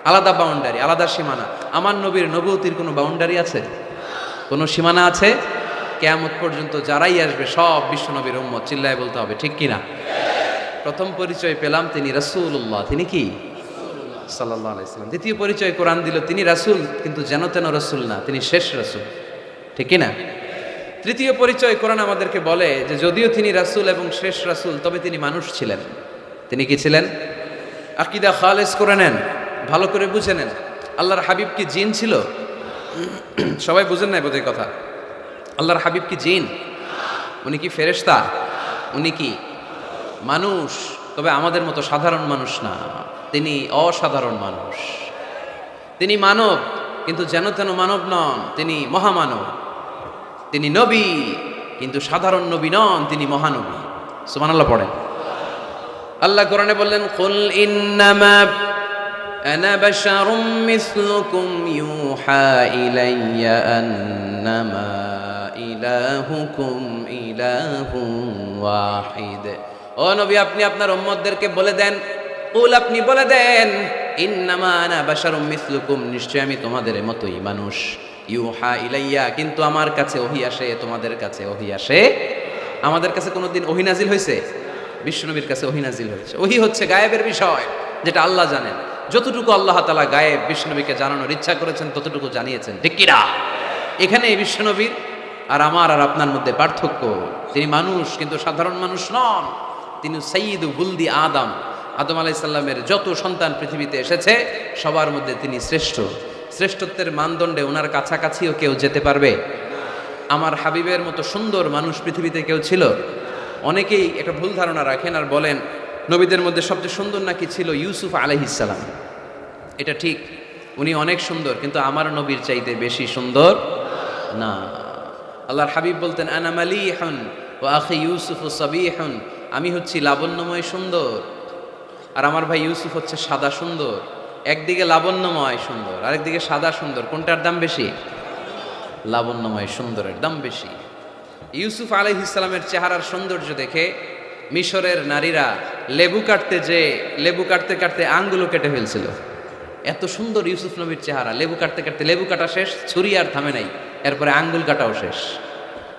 আলাদা বাউন্ডারি, আলাদা সীমানা। আমার নবীর নবুয়তির কোনো বাউন্ডারি আছে? কোনো সীমানা আছে? কিয়ামত পর্যন্ত যারাই আসবে সব বিশ্ব নবীর উম্মত। চিল্লায় বলতে হবে ঠিক কিনা? প্রথম পরিচয় পেলাম তিনি রাসূলুল্লাহ, তিনি কি সাল্লাল্লাহু আলাইহি সাল্লাম। দ্বিতীয় পরিচয় কোরআন দিল, তিনি রাসূল কিন্তু যেন তেন রাসূল না, তিনি শেষ রাসূল। ঠিক কিনা? তৃতীয় পরিচয় কোরআন আমাদেরকে বলে যে যদিও তিনি রাসূল এবং শেষ রাসূল, তবে তিনি মানুষ ছিলেন। তিনি কি ছিলেন? আকীদা খালেস করে নেন, ভালো করে বুঝে নেন। আল্লাহর হাবিব কি জিন ছিল? সবাই বুঝেন নাই বোধহয় কথা। আল্লাহর হাবিব কি জিন? উনি কি ফেরেশতা? উনি কি মানুষ? তবে আমাদের মতো সাধারণ মানুষ না, তিনি অসাধারণ মানুষ। তিনি মানব কিন্তু যেন তেন মানব নন, তিনি মহামানব। তিনি নবী কিন্তু সাধারণ নবী নন, তিনি মহানবী। সুবহানাল্লাহ পড়েন। আল্লাহ কোরআনে বললেন, কুল ইন্নামা আনা বাশারুম মিসলুকুম ইউহা ইলাইয়া আন্নামা ইলাহুকুম ইলাহুন ওয়াহিদ। ও নবী, আপনি আপনার উম্মতদেরকে বলে দেন, কুল আপনি বলে দেন, ইন্নামা আনা বাশারুম মিসলুকুম, নিশ্চয় আমি তোমাদের মতোই মানুষ। ইউহা ইলাইয়া, কিন্তু আমার কাছে ওহী আসে, তোমাদের কাছে ওহী আসে। আমাদের কাছে কোনোদিন ওহী নাজিল হয়েছে? বিশ্বনবীর কাছে ওহী নাজিল হয়েছে। ওহী হচ্ছে গায়েবের বিষয়, যেটা আল্লাহ জানেন। যতটুকু আল্লাহ তাআলা গায়েব বিশ্বনবীকে জানানোর ইচ্ছা করেছেন ততটুকু জানিয়েছেন। ঠিক কি না? এখানে এই বিশ্বনবীর আর আমার আর আপনার মধ্যে পার্থক্য। তিনি মানুষ কিন্তু সাধারণ মানুষ নন। তিনি সাইয়্যিদু বুলদি আদম, আদম আলাইহিস সালামের যত সন্তান পৃথিবীতে এসেছে সবার মধ্যে তিনি শ্রেষ্ঠ। শ্রেষ্ঠত্বের মানদণ্ডে ওনার কাছাকাছিও কেউ যেতে পারবে? আমার হাবিবের মতো সুন্দর মানুষ পৃথিবীতে কেউ ছিল? অনেকেই একটা ভুল ধারণা রাখেন আর বলেন নবীদের মধ্যে সবচেয়ে সুন্দর নাকি ছিল ইউসুফ আলাইহিস সালাম। এটা ঠিক, উনি অনেক সুন্দর, কিন্তু আমার নবীর চাইতে বেশি সুন্দর না। আল্লাহর হাবিব বলতেন আনা মালিহুন ওয়া আখি ইউসুফ সাবিহুন, আমি হচ্ছি লাবণ্যময় সুন্দর আর আমার ভাই ইউসুফ হচ্ছে সাদা সুন্দর। একদিকে লাবণ্যময় সুন্দর, আরেকদিকে সাদা সুন্দর, কোনটার দাম বেশি? লাবণ্যময় সুন্দরের দাম বেশি। ইউসুফ আলাইহিস সালামের চেহারার সৌন্দর্য দেখে মিশরের নারীরা লেবু কাটতে কাটতে আঙ্গুলও কেটে ফেলছিল। এত সুন্দর ইউসুফ নবীর চেহারা, লেবু কাটতে কাটতে লেবু কাটা শেষ, ছুরি আর থামে নাই, এরপরে আঙ্গুল কাটাও শেষ।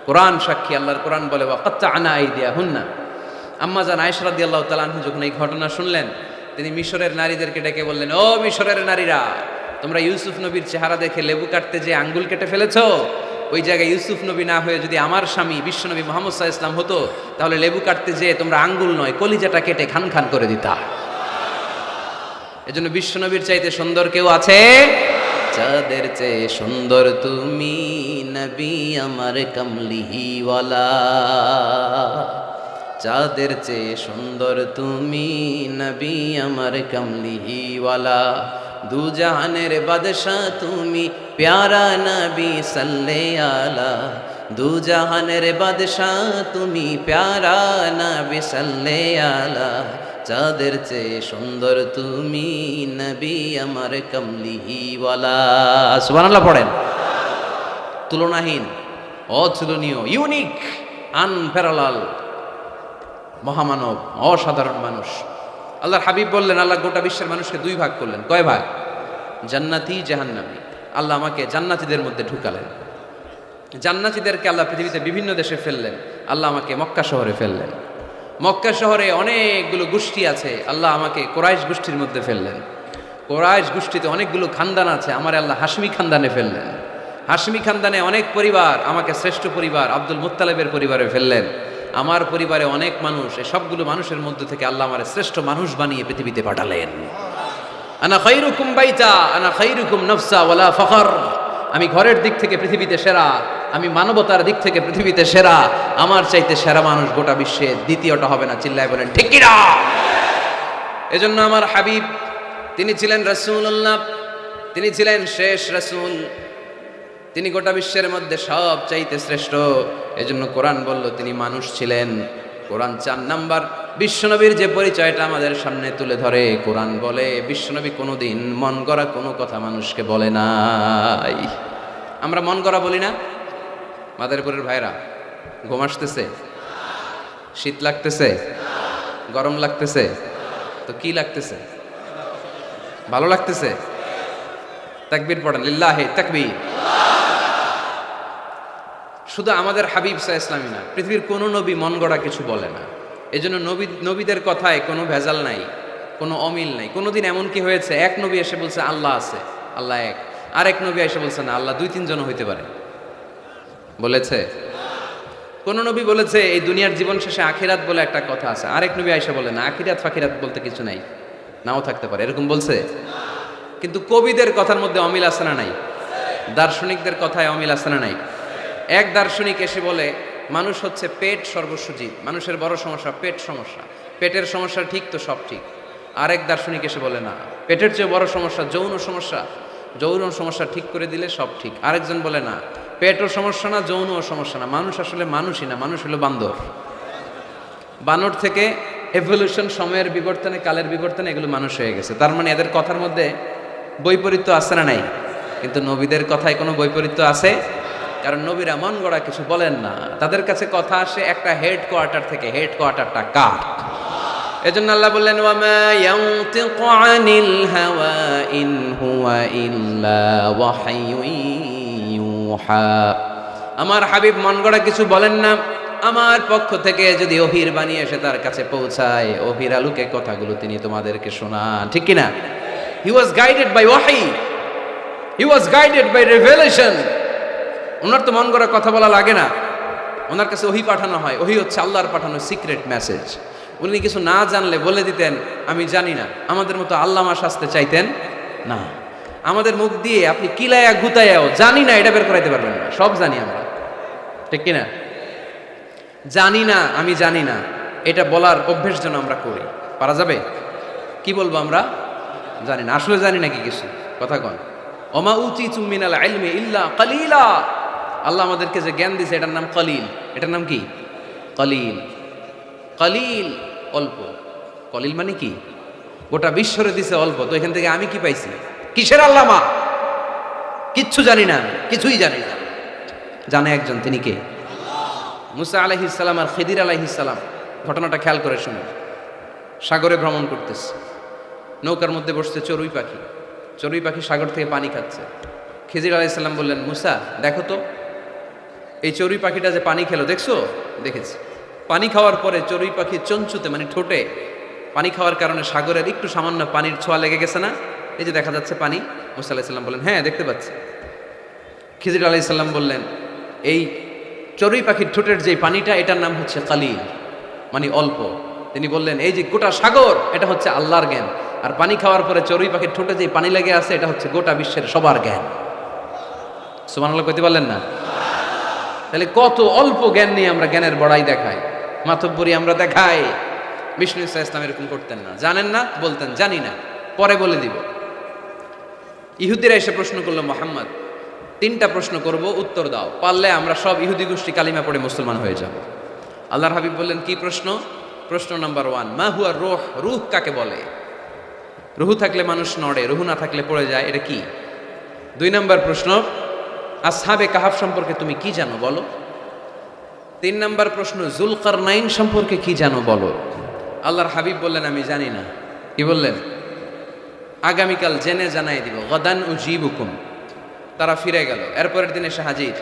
কোরআন সাক্ষী, আল্লাহর কোরআন বলে ওয়াকাত্তা'না আইদিয়াহুন্না। আম্মা জান আয়েশা রাদিয়াল্লাহু তাআলা আনহা যখন এই ঘটনা শুনলেন, তিনি মিশরের নারীদেরকে ডেকে বললেন, ও মিশরের নারীরা, তোমরা ইউসুফ নবীর চেহারা দেখে লেবু কাটতে যে আঙ্গুল কেটে ফেলেছো, ওই জায়গায় ইউসুফ নবী না হয়ে যদি আমার স্বামী বিশ্বনবী মুহাম্মদ সাল্লাল্লাহু আলাইহি ওয়াসাল্লাম হতো, তাহলে লেবু কাটতে যে তোমরা আঙ্গুল নয় কলিজাটা কেটে খান খান করে দিতা। এজন্য বিশ্বনবীর চাইতে সুন্দর কেউ আছে? চাঁদের চেয়ে সুন্দর তুমি নবী আমার কমলিওয়ালা, চাঁদের চেয়ে সুন্দর তুমি নবী আমার কমলিওয়ালা, দু জাহানের বাদশাহ তুমি প্যারা নবী সাল্লে আলা, দু জাহানের বাদশাহ তুমি প্যারা নবী সাল্লে আলা, চাঁদের চেয়ে সুন্দর তুমি নবী আমার কমলিওয়ালা। সুবহানাল্লাহ পড়েন। তুলনাহীন, অতুলনীয়, ইউনিক, আনপ্যারালাল, মহামানব, অসাধারণ মানুষ। আল্লাহর হাবিব বললেন, আল্লাহ গোটা বিশ্বের মানুষকে দুই ভাগ করলেন। কয় ভাগ? জান্নাতি, জাহান্নামী। আল্লাহ আমাকে জান্নাতীদের মধ্যে ঢুকালেন। জান্নাতীদেরকে আল্লাহ পৃথিবীতে বিভিন্ন দেশে ফেললেন, আল্লাহ আমাকে মক্কা শহরে ফেললেন। মক্কা শহরে অনেকগুলো গোষ্ঠী আছে, আল্লাহ আমাকে কোরাইশ গোষ্ঠীর মধ্যে ফেললেন। কোরাইশ গোষ্ঠীতে অনেকগুলো খানদান আছে, আমার আল্লাহ হাশমি খানদানে ফেললেন। হাশমি খানদানে অনেক পরিবার, আমাকে শ্রেষ্ঠ পরিবার আব্দুল মুত্তালিবের পরিবারে ফেললেন। আমার পরিবারে অনেক মানুষ, এই সবগুলো মানুষের মধ্যে থেকে আল্লাহ আমার শ্রেষ্ঠ মানুষ বানিয়ে পৃথিবীতে পাঠালেন। আনা খায়রুকুম বাইতা আনা খায়রুকুম নাফসা ওয়ালা ফখর, আমি ঘরের দিক থেকে পৃথিবীতে সেরা, আমি মানবতার দিক থেকে পৃথিবীতে সেরা, আমার চাইতে সেরা মানুষ গোটা বিশ্বে দ্বিতীয়টা হবে না। চিল্লায় বলেন ঠিক কি না? এজন্য আমার হাবিব, তিনি ছিলেন রাসূলুল্লাহ, তিনি ছিলেন শেষ রাসূল, তিনি গোটা বিশ্বের মধ্যে সব চাইতে শ্রেষ্ঠ। এজন্য কোরআন বলল তিনি মানুষ ছিলেন। কোরআন 4 নাম্বার বিশ্বনবীর যে পরিচয়টা আমাদের সামনে তুলে ধরে, কোরআন বলে বিশ্বনবী কোনোদিন মন গড়া কোনো কথা মানুষকে বলে নাই। আমরা মন গড়া বলি না? মাদারীপুরের ভাইরা, ঘুম আসতেছে? শীত লাগতেছে? গরম লাগতেছে? তো কি লাগতেছে? ভালো লাগতেছে? তাকবীর পড়েন, লিল্লাহি তাকবীর। শুধু আমাদের হাবিব সাল্লাল্লাহু আলাইহি ওয়াসাল্লাম না, পৃথিবীর কোনো নবী মন গড়া কিছু বলে না। এজন্য নবীদের কথায় কোনো ভেজাল নাই, কোনো অমিল নাই। কোনোদিন এমন কি হয়েছে এক নবী এসে বলছে আল্লাহ আছে, আল্লাহ এক, আরেক নবী এসে বলছে না আল্লাহ 2-3 জন হইতে পারে? বলেছে? কোন নবী বলেছে এই দুনিয়ার জীবন শেষে আখিরাত বলে একটা কথা আছে? আরেক নবী আয়েশা বলে না, আখিরাত ফাখিরাত বলতে কিছু নাই, নাও থাকতে পারে, এরকম বলছে? কিন্তু কবিদের কথার মধ্যে অমিল আছে না নাই? দার্শনিকদের কথায় অমিল আছে না নাই? এক দার্শনিক এসে বলে মানুষ হচ্ছে পেট সর্বস্ব জীব, মানুষের বড় সমস্যা পেট সমস্যা, পেটের সমস্যা ঠিক তো সব ঠিক। আরেক দার্শনিক এসে বলে না, পেটের চেয়ে বড় সমস্যা যৌন সমস্যা, যৌন সমস্যা ঠিক করে দিলে সব ঠিক। আরেকজন বলে না, পেটও সমস্যা না, যৌনও সমস্যা না, মানুষ আসলে মানুষই না, মানুষ হলো বান্দর। বানর থেকে এভলিউশন, সময়ের বিবর্তনে, কালের বিবর্তনে এগুলো মানুষ হয়ে গেছে। তার মানে এদের কথার মধ্যে বৈপরীত্য আছে না নাই? কিন্তু নবীদের কথায় কোনো বৈপরীত্য আছে? কারণ নবীরা মন গড়া কিছু বলেন না, তাদের কাছে কথা আসে একটা হেড কোয়ার্টার থেকে। হেড কোয়ার্টারটা কার? এজন্য আল্লাহ বললেন ওয়ামা ইয়ানতিকু আনিল হাওয়া ইন হুয়া ইল্লা ওয়াহয়ুন ইউহা। আমার হাবিব মন গড়া কিছু বলেন না, আমার পক্ষ থেকে যদি ওহীর বাণী এসে তার কাছে পৌঁছায়, ওহীর আলোকে কথাগুলো তিনি তোমাদেরকে শোনান, ঠিক কি না? হি ওয়াজ গাইডেড বাই ওয়াহি, হি ওয়াজ গাইডেড বাই রিভেলেশন। ওনার তো মন গড়া কথা বলা লাগে না, ওনার কাছে ওহী পাঠানো হয়। ওহী হচ্ছে আল্লাহর পাঠানো সিক্রেট মেসেজ। উনি কিছু না জানলে বলে দিতেন আমি জানি না, আমাদের মতো আল্লামা সাজতে চাইতেন না। আমাদের মুখ দিয়ে আপনি কিলায়া গুতায়াও জানি না এটা বের করাইতে পারবেন না। সব জানি আমরা, ঠিক কিনা? জানি না, আমি জানি না, এটা বলার অভ্যেস যেন আমরা করি। পারা যাবে? কি বলবো আমরা? জানি না। আসলে জানি নাকি কিছু? কথা কন। ওমা উতিতু মিনাল ইলমি ইল্লা কালিলা। আল্লাহ আমাদেরকে যে জ্ঞান দিয়েছে এটার নাম কলিল। এটার নাম কি? কলিল। কলিল, অল্প। কলিল মানে কি? গোটা বিশ্বরে দিছে অল্প, তো এখান থেকে আমি কি পাইছি? কিসের আল্লামা? কিচ্ছু জানি না, আমি কিছুই জানি না। জানে একজন, তিনি কে? মুসা আলাইহিস সালাম আর খিদির আলাইহিস সালাম। ঘটনাটা খেয়াল করে শুনুন। সাগরে ভ্রমণ করতেছে, নৌকার মধ্যে বসছে চড়ুই পাখি। চড়ুই পাখি সাগর থেকে পানি খাচ্ছে। খিজির আলাইহিস সালাম বললেন, মুসা দেখো তো এই চড়ুই পাখিটা যে পানি খেলো, দেখছো? দেখেছি। পানি খাওয়ার পরে চড়ুই পাখি চঞ্চুতে মানে ঠোঁটে পানি খাওয়ার কারণে সাগরের একটু সামান্য পানির ছোঁয়া লেগে গেছে না? এই যে দেখা যাচ্ছে পানি। মুসা আলাইহিস সালাম বললেন, হ্যাঁ দেখতে পাচ্ছি। খিজির আলাইহিস সালাম বললেন, এই চড়ুই পাখির ঠোঁটের যে পানিটা, এটার নাম হচ্ছে কালিল, মানে অল্প। তিনি বললেন, এই যে গোটা সাগর, এটা হচ্ছে আল্লাহর জ্ঞান, আর পানি খাওয়ার পরে চড়ুই পাখির ঠোঁটে যে পানি লেগে আছে, এটা হচ্ছে গোটা বিশ্বের সবার জ্ঞান। সুবহানাল্লাহ কইতে পারলেন না? তাহলে কত অল্প জ্ঞান নিয়ে আমরা জ্ঞানের বড়াই দেখাই, মাতব্বরি আমরা দেখাই। বিষ্ণু ইসা ইসলাম এরকম করতেন না। জানেন না? বলতেন জানি না, পরে বলে দিব। ইহুদিরা এসে প্রশ্ন করলো, মুহাম্মদ 3টা প্রশ্ন করব, উত্তর দাও। পারলে আমরা সব ইহুদি গোষ্ঠী কালিমা পড়ে মুসলমান হয়ে যাব। আল্লাহর হাবিব বললেন, কি প্রশ্ন? প্রশ্ন নাম্বার 1, মা হুয়া রূহ। রূহ কাকে বলে? রুহু থাকলে মানুষ নড়ে, রুহু না থাকলে পড়ে যায়, এটা কি? 2 নাম্বার প্রশ্ন, আসহাবে কাহাফ সম্পর্কে তুমি কি জানো বলো। 3 নাম্বার প্রশ্ন, যুলকারনাইন সম্পর্কে কি জানো বলো। আল্লাহর হাবিব বললেন, আমি জানি না। কি বললেন? আগামীকাল জেনে জানাই দিব। গদান উজিবুকুম। তারা ফিরে গেল, এরপরের দিন এসে হাজির।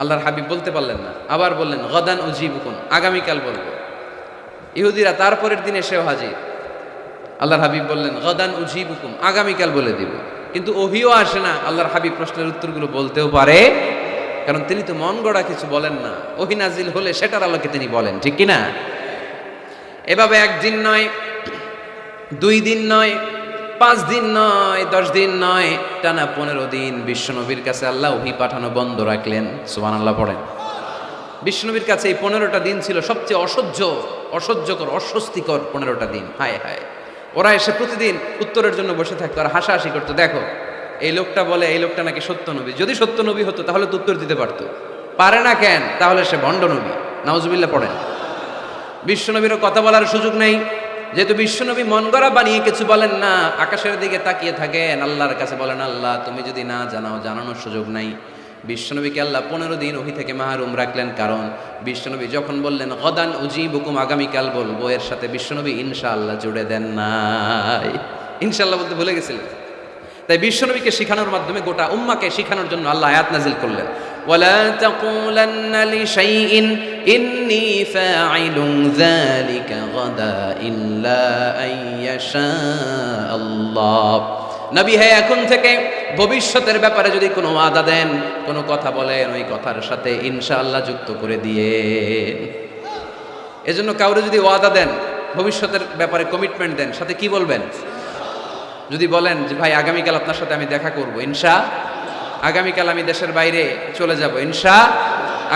আল্লাহর হাবিব বলতে পারলেন না, আবার বললেন গদান উজিবুকুম, আগামীকাল বলবো। ইহুদিরা তারপরের দিন এসেও হাজির। আল্লাহর হাবিব বললেন গদান উজিবুকুম, আগামীকাল বলে দিব। কিন্তু ওহিও আসে না, আল্লাহর হাবিব প্রশ্নের উত্তরগুলো বলতেও পারে, কারণ তিনি তো মন গড়া কিছু বলেন না। ওহি নাজিল হলে সেটার আলোকে তিনি বলেন, ঠিক কিনা? এভাবে 1 দিন নয়, 2 দিন নয়, 5 দিন নয়, 10 দিন নয়, টানা 15 দিন বিশ্বনবীর কাছে আল্লাহ ওহী পাঠানো বন্ধ রাখলেন। সুবহানাল্লাহ পড়েন। বিশ্বনবীর কাছে এই 15টা দিন ছিল সবচেয়ে অসহ্যকর, অস্বস্তিকর 15টা দিন। হায় হায়, ওরা এসে প্রতিদিন উত্তরের জন্য বসে থাকতো আর হাসাহাসি করতো। দেখো এই লোকটা বলে এই লোকটা নাকি সত্য নবী। যদি সত্য নবী হতো তাহলে তো উত্তর দিতে পারতো, পারে না কেন? তাহলে সে ভণ্ড নবী। নাউজুবিল্লাহ পড়েন। বিশ্বনবীরও কথা বলার সুযোগ নেই, যেহেতু বিশ্বনবী মন গড়া বানিয়ে কিছু বলেন না। আকাশের দিকে তাকিয়ে থাকেন, আল্লাহর কাছে বলেন, আল্লাহ তুমি যদি না জানাও, জানানোর সুযোগ নাই। বিশ্বনবীকে আল্লাহ 15 দিন ওহী থেকে মাহরুম রাখলেন, কারণ বিশ্বনবী যখন বললেন গদান উজিবুকুম, আগামীকাল বলবো, এর সাথে বিশ্বনবী ইনশাআল্লাহ জুড়ে দেন নাই। ইনশাআল্লাহ বলতে ভুলে গেছিলেন। তাই বিশ্বনবীকে শিখানোর মাধ্যমে গোটা উম্মাকে শিখানোর জন্য আল্লাহ আয়াত নাজিল করলেন, ওয়ালা তাকুলান্না লিশাইইন ইন্নী ফাঈলুন যালিকা গাদা ইল্লা আইয়াশা আল্লাহ। নবী হে, এখন থেকে ভবিষ্যতের ব্যাপারে যদি কোনো ওয়াদা দেন, কোনো কথা বলেন, ওই কথার সাথে ইনশাআল্লাহ যুক্ত করে দিয়েন। এজন্য কাউরে যদি ওয়াদা দেন, ভবিষ্যতের ব্যাপারে কমিটমেন্ট দেন, সাথে কি বলবেন? যদি বলেন যে ভাই আগামীকাল আপনার সাথে আমি দেখা করব, ইনশা, আগামীকাল আমি দেশের বাইরে চলে যাব, ইনশা,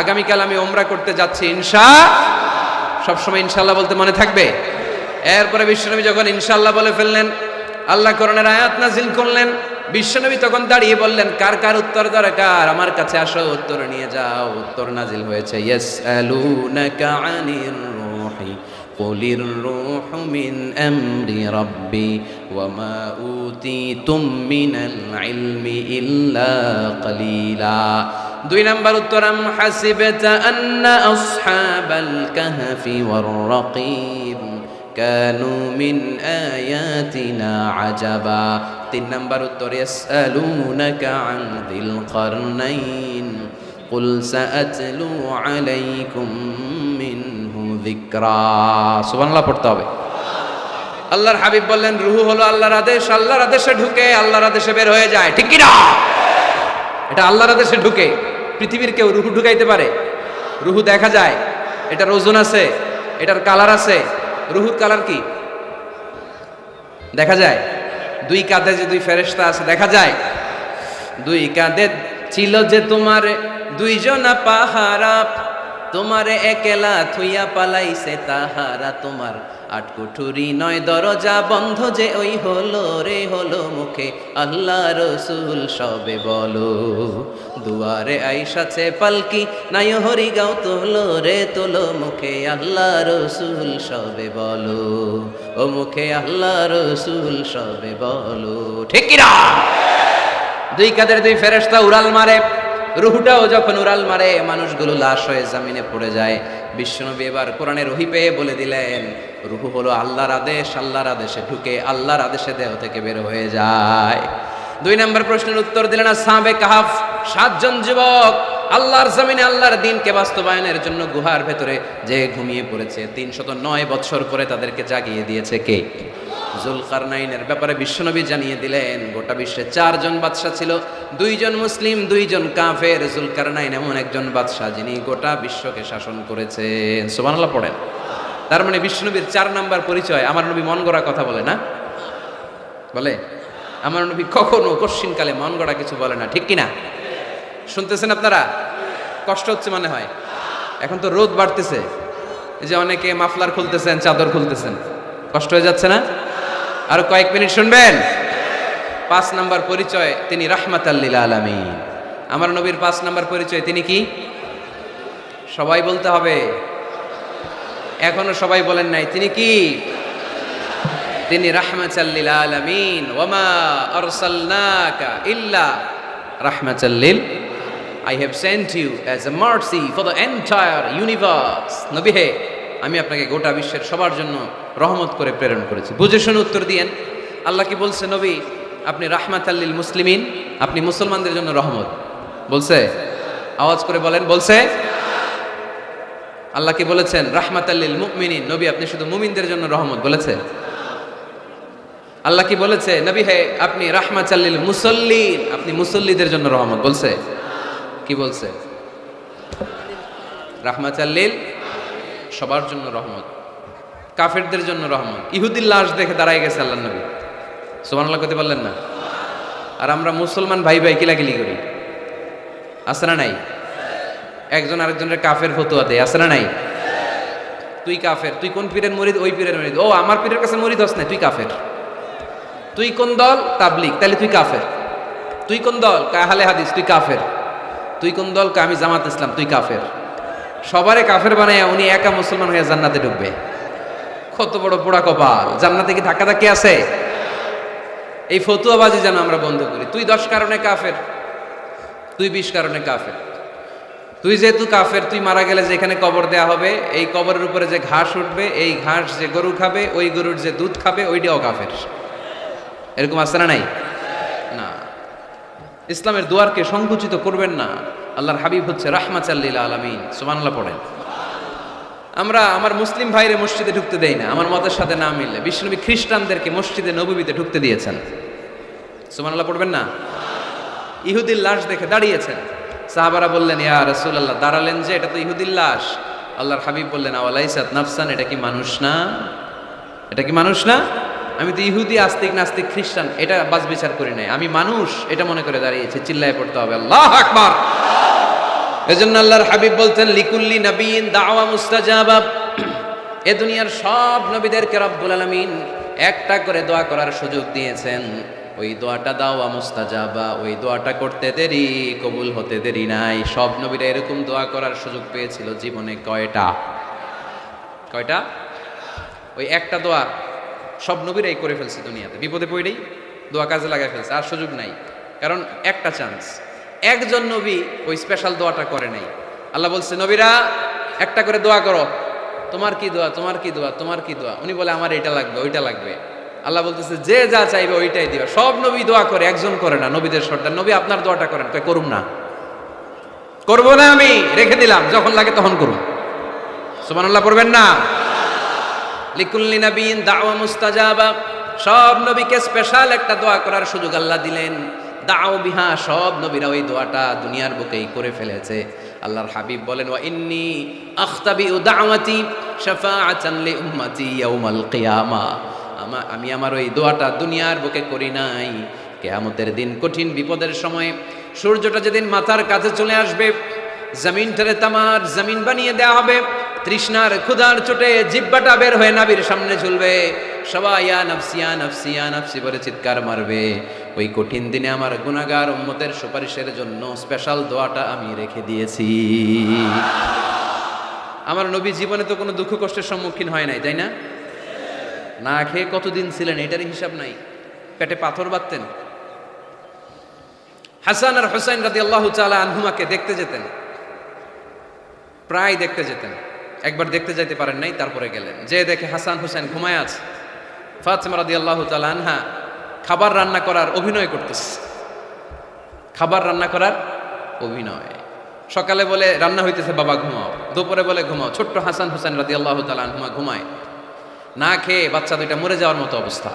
আগামীকাল আমি ওমরা করতে যাচ্ছি, ইনশা, সবসময় ইনশাআল্লাহ বলতে মনে থাকবে। এরপরে বিশ্বনবী যখন ইনশাআল্লাহ বলে ফেললেন, আল্লাহ কোরআনের আয়াত নাজিল করলেন। বিশ্বনবী তখন দাঁড়িয়ে বললেন, কার কার উত্তর দরকার আমার কাছে আসো, উত্তর নিয়ে যাও। উত্তর নাজিল হয়েছে, ইয়াসআলুনাকা আনির রূহি কুলির রূহু মিন আমরি রাব্বি ওয়া মা উতিতুম মিনাল ইলমি ইল্লা কালিলা। 2 নাম্বার উত্তর, আম হাসিবতা আন্না আসহাবাল কাহফি ওয়ার রাকিব কানু মিন আয়াতিনা আজাবা। 3 নাম্বার উত্তর, ইয়াসআলুনাকা আন যিল কারনাইন কুল সাআতলু আলাইকুম মিনহু যিকরা। সুবহানাল্লাহ পড়তে হবে। আল্লাহর হাবিব বললেন, রূহ হলো আল্লাহর আদেশ, আল্লাহর আদেশে ঢুকে আল্লাহর আদেশে বের হয়ে যায়, ঠিক কি না? এটা আল্লাহর আদেশে ঢুকে। পৃথিবীর কেউ রূহ ঢুকাইতে পারে? রূহ দেখা যায়, এটার ওজন আছে, এটার কালার আছে। রুহুর কালার কি দেখা যায়? দুই কাঁধে যে দুই ফেরেশতা আছে দেখা যায়? দুই কাঁধে ছিল যে তোমার দুইজনা পাহারা, তোমারে একেলা থুইয়া পালাইছে তাহারা। তোমার আট কুঠুরি নয় দরজা বন্ধ যে ওই হলো রে হলো মুখে আল্লাহ রসুল সবে বলো। দুয়ারে আইসাছে পালকি নাই হরি গাও তোলো রে তোলো মুখে আল্লাহ রসুল সবে বলো। ও মুখে আল্লাহ রসুল সবে বলো। ঠিক কিনা? দুই কাঁধের দুই ফেরেশতা উড়াল মারে, রুহটাও যখন উড়াল মারে মানুষগুলো লাশ হয়ে জামিনে পড়ে যায়। বিশ্বনবী এবার কোরআনের ওহী পেয়ে বলে দিলেন, রুহ হলো আল্লাহর আদেশ, আল্লাহর আদেশে ঢুকে আল্লাহর আদেশে দেহ থেকে বের হয়ে যায়। দুই নম্বর প্রশ্নের উত্তর দিলেন আসহাবে কাহাফ, 7 জন যুবক আল্লাহর জমিনে আল্লাহর দ্বীনকে বাস্তবায়নের জন্য গুহার ভেতরে যে ঘুমিয়ে পড়েছে। 309 বছর পরে তাদেরকে জাগিয়ে দিয়েছে কে? জুলকারনাইনের ব্যাপারে বিশ্বনবী জানিয়ে দিলেন গোটা বিশ্বে 4 জন বাদশা ছিল, 2 জন মুসলিম 2 জন কাফের। জুলকারনাইন এমন একজন বাদশা যিনি গোটা বিশ্বকে শাসন করেছেন। সুবহানাল্লাহ পড়েন। তার মানে বিশ্বনবীর 4 নাম্বার পরিচয়, আমার নবী মন গড়া কথা বলে না, বলে? আমার নবী কখনো কশ্চিনকালে মন গড়া কিছু বলে না, ঠিক কিনা? শুনতেছেন আপনারা? কষ্ট হচ্ছে মনে হয়? এখন তো রোদ বাড়তেছে, এই যে অনেকে মাফলার খুলতেছেন, চাদর খুলতেছেন, কষ্ট হয়ে যাচ্ছে না? আরো কয়েক মিনিট শুনবেন। 5 নাম্বার পরিচয়, তিনি রাহমাতাল লিল আলামিন। আমার নবীর 5 নাম্বার পরিচয়, তিনি কি? সবাই বলতে হবে, এখনো সবাই বলেন নাই। তিনি কি? তিনি রাহমাতাল লিল আলামিন। ওয়ামা আরসালনাকা ইল্লা রাহমাতাল লিল, I have sent you as a mercy for the entire universe. নবী হে, আমি আপনাকে গোটা বিশ্বের সবার জন্য রহমত করে প্রেরণ করেছি। বুঝে শুনে উত্তর দিয়েন। আল্লাহ কি বলছে? নবী আপনি রাহমাতাল লিল মুসলিমিন, আপনি মুসলমানদের জন্য রহমত বলছে? আওয়াজ করে বলেন, বলছে? আল্লাহ কি বলেছেন? রাহমাতাল লিল মুমিনিন, নবী আপনি শুধু মুমিনদের জন্য রহমত বলেছে? আল্লাহ কি বলেছে? নবী হে আপনি রাহমাতাল লিল মুসাল্লিন, আপনি মুসল্লিদের জন্য রহমত বলছে? কি বলছে? রাহমাতাল লিল, সবার জন্য রহমত, কাফেরদের জন্য রহমত। ইহুদির লাশ দেখে দাঁড়ায় গেছে আল্লাহর নবী, সুবহানাল্লাহ করতে পারলেন না? আর আমরা মুসলমান ভাই ভাই কিলাকিলি করি, আছে না নাই? একজন আরেকজনের কাফের ফতোয়া দেয়, আছে না নাই? তুই কাফের, তুই কোন পীরের মুরিদ? ওই পীরের মুরিদ। ও আমার পীরের কাছে মুরিদ হস না, তুই কাফের। তুই কোন দল? তাবলীগ, তাহলে তুই কাফের। তুই কোন দল? আহলে হাদিস, তুই কাফের। তুই কোন দল? আমি জামাত ইসলাম, তুই কাফের। সবারে কাফের বানায় উনি একা মুসলমান হয়ে জান্নাতে ঢুকবে। কত বড় পোড়া কপাল! জান্নাতে কি ধাক্কা ধাক্কি আছে? এই ফতুয়াবাজি যেন আমরা বন্ধ করি। তুই 10 কারণে কাফের, তুই 20 কারণে কাফের। তুই যেহেতু কাফের, তুই মারা গেলে যেখানে কবর দেয়া হবে, এই কবরের উপরে যে ঘাস উঠবে, এই ঘাস যে গরু খাবে, ওই গরুর যে দুধ খাবে, ওইটাও কাফের। এরকম আছে না নাই? না। ইসলামের দুয়ারকে সংকুচিত করবেন না। আল্লাহর হাবিব হচ্ছে রাহমাতাল লিল আলামিন। সুবহানাল্লাহ পড়েন। আমরা আমার মুসলিম ভাইরে মসজিদে ঢুকতে দেই না, আমার মতের সাথে না মিললে। বিশ্বনবী খ্রিস্টানদেরকে মসজিদে নববীতে ঢুকতে দিয়েছেন। সুবহানাল্লাহ পড়বেন না? ইহুদির লাশ দেখে দাঁড়িয়েছেন। সাহাবারা বললেন, ইয়া রাসূলুল্লাহ, দাঁড়ালেন যে, এটা তো ইহুদির লাশ। আল্লাহর হাবিব বললেন, আওয়ালাইসাত নাফসান, এটা কি মানুষ না? এটা কি মানুষ না? আমি তো ইহুদি, আস্তিক, নাস্তিক, খ্রিস্টান এটা বাস বিচার করি নাই, আমি মানুষ এটা মনে করে দাঁড়িয়েছি। চিল্লায় পড়তে হবে আল্লাহু আকবার। এজন্য আল্লাহর হাবিব বলতেন, লিকুল্লি নবিয়্যিন দাওয়া মুস্তাজাবা। এ দুনিয়ার সব নবীদেরকে রব্বুল আলামিন একটা করে দোয়া করার সুযোগ দিয়েছেন। ওই দোয়াটা দাওয়া মুস্তাজাবা, ওই দোয়াটা করতে দেরি, কবুল হতে দেরি নাই। সব নবীরা এরকম দোয়া করার সুযোগ পেয়েছিল জীবনে। কয়টা? ওই একটা দোয়া সব নবীরাই করে ফেলছে দুনিয়াতে। বিপদে পড়েই দোয়া কাজে লাগাই ফেলছে, আর সুযোগ নাই। কারণ একটা চান্স, একজন নবী ওই স্পেশাল দোয়াটা করে নাই। আল্লাহ বলছে, নবীরা একটা করে দোয়া করো। তোমার কি দোয়া? তোমার কি দোয়া? তোমার কি দোয়া? উনি বলে, আমার এটা লাগবে, ওইটা লাগবে। আল্লাহ বলতেছে, যে যা চাইবে ওইটাই দিবা। সব নবী দোয়া করে, একজন করে না। নবীদের সর্দার নবী, আপনার দোয়াটা করেন। কই করুম না, করবো না, আমি রেখে দিলাম, যখন লাগে তখন করুন। সুবহানাল্লাহ পড়বেন না? লিকুল্লি নবিয়্যিন দাওয়া মুস্তাজাবা, সব নবীকে স্পেশাল একটা দোয়া করার সুযোগ আল্লাহ দিলেন। দাও বিহা, সব নবীরা ওই দোয়াটা দুনিয়ার বুকেই করে ফেলেছে। আল্লাহর হাবিব বলেন, ওয়া ইন্নী আখতাবিউ দাওয়াতি শাফাআতান লি উম্মতি ইয়াউমাল কিয়ামা। আমি আমার ওই দোয়াটা দুনিয়ার বুকে করি নাই, কিয়ামতের দিন কঠিন বিপদের সময় সূর্যটা যেদিন মাথার কাছে চলে আসবে, জমিনটারে তামার জমিন বানিয়ে দেওয়া হবে, তৃষ্ণার ক্ষুধার চোটে জিহ্বাটা বের হয়ে নাবির সামনে ঝুলবে, সবাই ইয়া নাফসি ইয়া নাফসি ইয়া নাফসি বলে চিৎকার মারবে। ওই কঠিন দিনে আমার গুনাহগার উম্মতের সুপারিশের জন্য স্পেশাল দোয়াটা আমি রেখে দিয়েছি। আমার নবী জীবনে তো কোনো দুঃখ কষ্টের সম্মুখীন হয় নাই, তাই না? না খেয়ে কতদিন ছিলেন এটারই হিসাব নাই, পেটে পাথর বাঁধতেন। হাসান আর হুসাইন রাদিয়াল্লাহু তাআলা আনহুমাকে দেখতে যেতেন, প্রায় দেখতে যেতেন। একবার দেখতে যাইতে পারেন নাই, তারপরে গেলেন, যে দেখে হাসান হুসাইন ঘুমায় আছে। ফাতিমা রাদিয়াল্লাহু তাআলা আনহা খাবার রান্না করার অভিনয় করতেছে, খাবার রান্না করার অভিনয়। সকালে বলে রান্না হইতেছে, বাবা ঘুমাও। দুপুরে বলে ঘুমাও। ছোট্ট হাসান হুসাইন রাদিয়াল্লাহু তাআলা আনহুমা ঘুমায়, না খেয়ে বাচ্চা দুইটা মরে যাওয়ার মতো অবস্থা।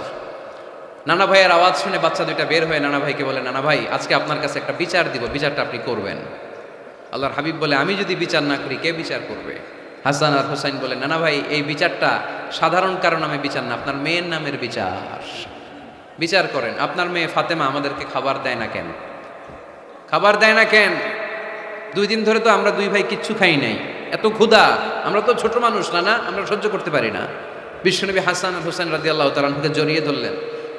নানা ভাইয়ের আওয়াজ শুনে বাচ্চা দুইটা বের হয়ে নানা ভাইকে বলে, নানা ভাই আজকে আপনার কাছে একটা বিচার দিব, বিচারটা আপনি করবেন। আল্লাহর হাবিব বলে, আমি যদি বিচার না করি কে বিচার করবে? হাসান আর হুসাইন বলে, নানা ভাই এই বিচারটা সাধারণ কারণ নামে বিচার না, আপনার মেয়ের নামের বিচার। বিচার করেন, আপনার মেয়ে ফাতেমা আমাদেরকে খাবার দেয় না কেন? খাবার দেয় না কেন? 2 দিন ধরে তো আমরা 2 ভাই কিচ্ছু খাই নাই, এত ক্ষুধা, আমরা তো ছোট মানুষ না, আমরা সহ্য করতে পারি না। বিশ্বনবী হাসান আর হুসাইন রাদিয়াল্লাহু তাআলা আনহুকে জড়িয়ে ধরলেন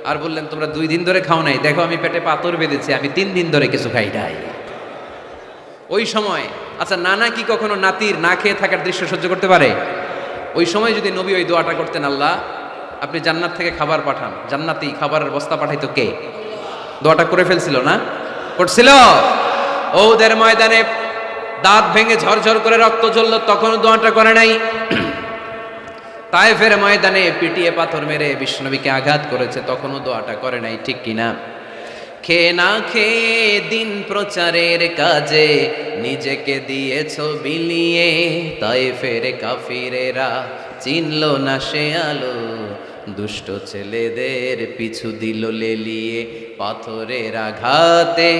আর বললেন, তোমরা 2 দিন ধরে খাও নাই, দেখো আমি পেটে পাথর বেঁধেছি, আমি 3 দিন ধরে কিছু খাই নাই। ওই সময় আচ্ছা নানা কি কখনো নাতির না খেয়ে থাকার দৃশ্য সহ্য করতে পারে? ওই সময় যদি নবী ওই দোয়াটা করতেন, আল্লাহ আপনি জান্নাত থেকে খাবার পাঠান, জান্নাতি খাবারের বস্তা পাঠাইতো কে? দোয়াটা করে ফেলছিল না? করছিল? ওদের ময়দানে দাঁত ভেঙে ঝরঝর করে রক্ত ঝরল, তখনও দোয়াটা করে নাই। তায়েফের ময়দানে পিটিয়ে পাথর মেরে বিশ্বনবীকে আঘাত করেছে, তখনও দোয়াটা করে নাই, ঠিক কিনা? খেয়ে না খেয়ে দিন প্রচারের কাজে নিজেকে দিয়েছ বিলিয়ে, তায়েফের কাফিরেরা চিনল না সে আলো, দুষ্ট ছেলেদের পিছু দিল লেলিয়ে, পাথরের আঘাতে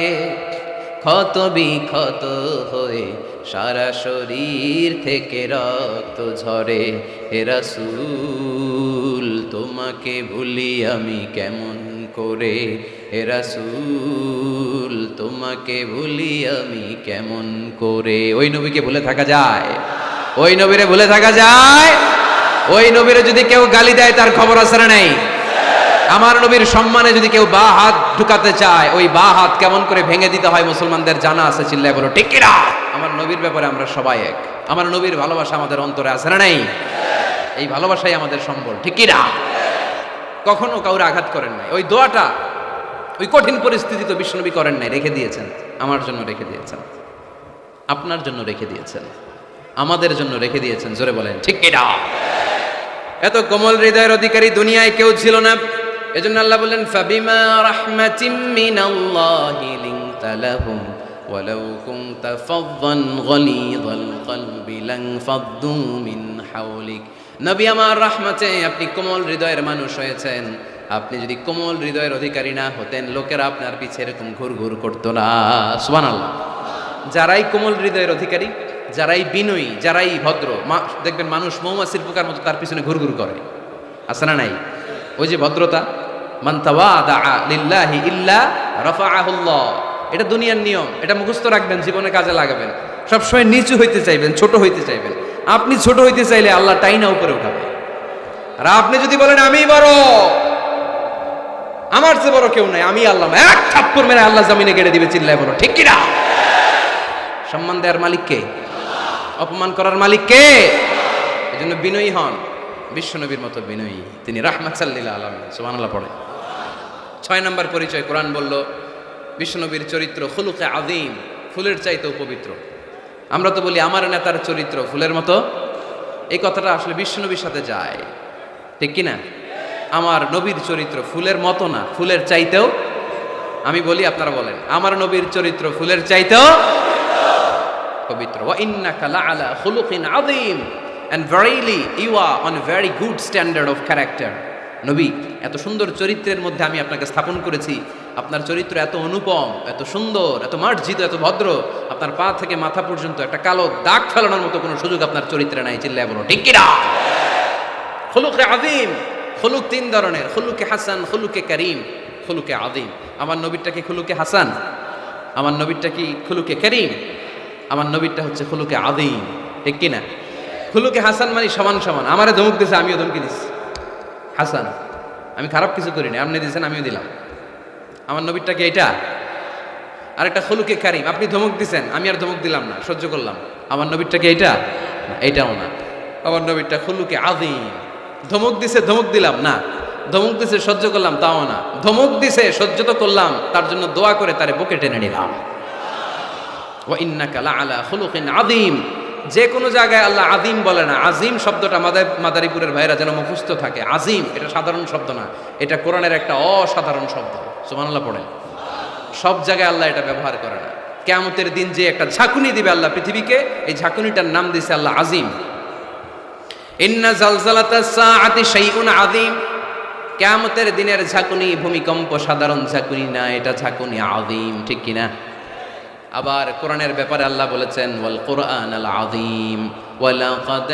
ক্ষত বিক্ষত হয়ে সারা শরীর থেকে রক্ত ঝরে। হে রাসূল তোমাকে ভুলি আমি কেমন করে, হে রাসূল তোমাকে ভুলি আমি কেমন করে। ওই নবীকে ভুলে থাকা যায়? ওই নবীরে ভুলে থাকা যায়? ওই নবীরে যদি কেউ গালি দেয় তার খবর আছে না নাই? আমার নবীর সম্মানে যদি কেউ বা হাত ঢুকাতে চায়, ওই বা হাত কেমন করে ভেঙে দিতে হয় মুসলমানদের জানা আছে, চিল্লায় বলো ঠিক কিনা? আমার নবীর ব্যাপারে আমরা সবাই এক। আমার নবীর ভালোবাসা আমাদের অন্তরে আছে না নাই? এই ভালোবাসাই আমাদের সম্বল, ঠিক কিনা? কখনো কাউরে আঘাত করেন নাই। ওই দোয়াটা ওই কঠিন পরিস্থিতি তো বিশ্বনবী করেন নাই, রেখে দিয়েছেন। আমার জন্য রেখে দিয়েছেন, আপনার জন্য রেখে দিয়েছেন, আমাদের জন্য রেখে দিয়েছেন। জোরে বলেন ঠিক কিনা? এত কোমল হৃদয়ের অধিকারী দুনিয়ায় কেউ ছিল না। এজন্য আল্লাহ বললেন, ফাবিমা রাহমাতিম মিনাল্লাহি লিনতা লাহুম ওয়ালাউ কুনতা ফাযযান গালিযাল কলবি লানফাদ্দু মিন হাওলিক। নবী আমার রহমতে আপনি কোমল হৃদয়ের মানুষ হয়েছেন। আপনি যদি কোমল হৃদয়ের অধিকারী না হতেন, লোকেরা আপনার পিছে এরকম ঘুরঘুর করতো না। সুবহানাল্লাহ। যারাই কোমল হৃদয়ের অধিকারী, যারাই বিনয়ী, যারাই ভদ্র, দেখবেন মানুষ মৌমাছির পোকার মতো তার পিছনে ঘুরঘুর করে, আছে না নাই? ওই যে ভদ্রতা, মান তাওয়াদা লিল্লাহি ইল্লা রাফাআহুল্লাহ, এটা দুনিয়ার নিয়ম। এটা মুখস্থ রাখবেন, জীবনে কাজে লাগাবেন। সবসময় নিচু হইতে চাইবেন, ছোট হইতে চাইবেন। আপনি ছোট হইতে চাইলে আল্লাহ টাইনা উপরে উঠাবে। আর আপনি যদি বলেন আমি বড়, আমার চেয়ে বড় কেউ নাই, আমি আল্লাহ, এক থাপ্পড় মেরে আল্লাহ জমিনে গেড়ে দিবে, চিল্লায় বলো ঠিক কিনা? সম্মান দেওয়ার মালিক কে? অপমান করার মালিক কে? এজন্য বিনয়ী হন, বিশ্বনবীর মতো বিনয়ী। তিনি রাহমাতাল লিল আলামিন। সুবহানাল্লাহ পড়ে। 6 নম্বর পরিচয় কোরআন বলল, বিশ্বনবীর চরিত্র খুলুকে আযীম, ফুলের চাইতেও পবিত্র। আমরা তো বলি আমার নেতার চরিত্র ফুলের মতো, এই কথাটা আসলে বিশ্বনবীর সাথে যায়, ঠিক কিনা? আমার নবীর চরিত্র ফুলের মতো না, ফুলের চাইতেও। আমি বলি, আপনারা বলেন, আমার নবীর চরিত্র ফুলের চাইতেও পবিত্র। ওয়া ইন্নাকা লাআলা খুলুকিন আযীম, and verily you are on a very good standard of character. নবী, এত সুন্দর চরিত্রের মধ্যে আমি আপনাকে স্থাপন করেছি। আপনার চরিত্র এত অনুপম, এত সুন্দর, এত মার্জিত, এত ভদ্র, আপনার পা থেকে মাথা পর্যন্ত একটা কালো দাগ ফেলানোর মতো কোনো সুযোগ আপনার চরিত্রে নাই। চিল্লায় বলো ঠিক কিনা? খুলুকে আযীম, খুলুক তিন ধরনের, খুলুকে হাসান, খুলুকে করিম, খুলুকে আযীম। আমার নবীরটা কি খুলুকে হাসান? আমার নবীরটা কি খুলুকে করিম? আমার নবীরটা হচ্ছে খুলুকে আযীম, ঠিক কিনা? খুলুকে হাসান মানে সমান সমান, আমারে ধমক দিছে আমিও ধমকি দিছি, হাসান, আমি খারাপ কিছু করিনি, আপনি দিয়েছেন আমিও দিলাম। আমার নবীরটা কি এটা? আরেকটা খুলুকে কারিম, আপনি ধমক দিছেন আমি আর ধমক দিলাম না, সহ্য করলাম। আমার নবীরটা কি এটা? এইটাও না। আমার নবীরটা খুলুকে আযীম, ধমক দিছে ধমক দিলাম না, ধমক দিছে সহ্য করলাম তাও না, ধমক দিছে সহ্য তো করলাম, তার জন্য দোয়া করে তারে বুকে টেনে নিলাম। ওয়া ইন্নাকা লাআলা খুলুকিন আযীম। যে কোনো জায়গায় আল্লাহ আযীম বলে না, আযীম শব্দটা মাদারীপুরের ভাইরা যেন মুখস্থ থাকে। আযীম এটা সাধারণ শব্দ না, এটা কোরআনের একটা অসাধারণ শব্দ। সুবহানাল্লাহ পড়েন। সব জায়গায় আল্লাহ এটা ব্যবহার করে না। কিয়ামতের দিন যে একটা ঝাঁকুনি দিবে আল্লাহ পৃথিবীকে, এই ঝাঁকুনিটার নাম দিয়েছে আল্লাহ আযীম। ইন্না জালজালাতাস সাআতি শাইউন আযীম। কিয়ামতের দিনের ঝাঁকুনি ভূমিকম্প সাধারণ ঝাঁকুনি না, এটা ঝাঁকুনি আযীম, ঠিক কিনা? আবার কোরআনের ব্যাপারে আল্লাহ বলেছেন ওয়াল কুরআনাল আযীম ওয়ালাকাদ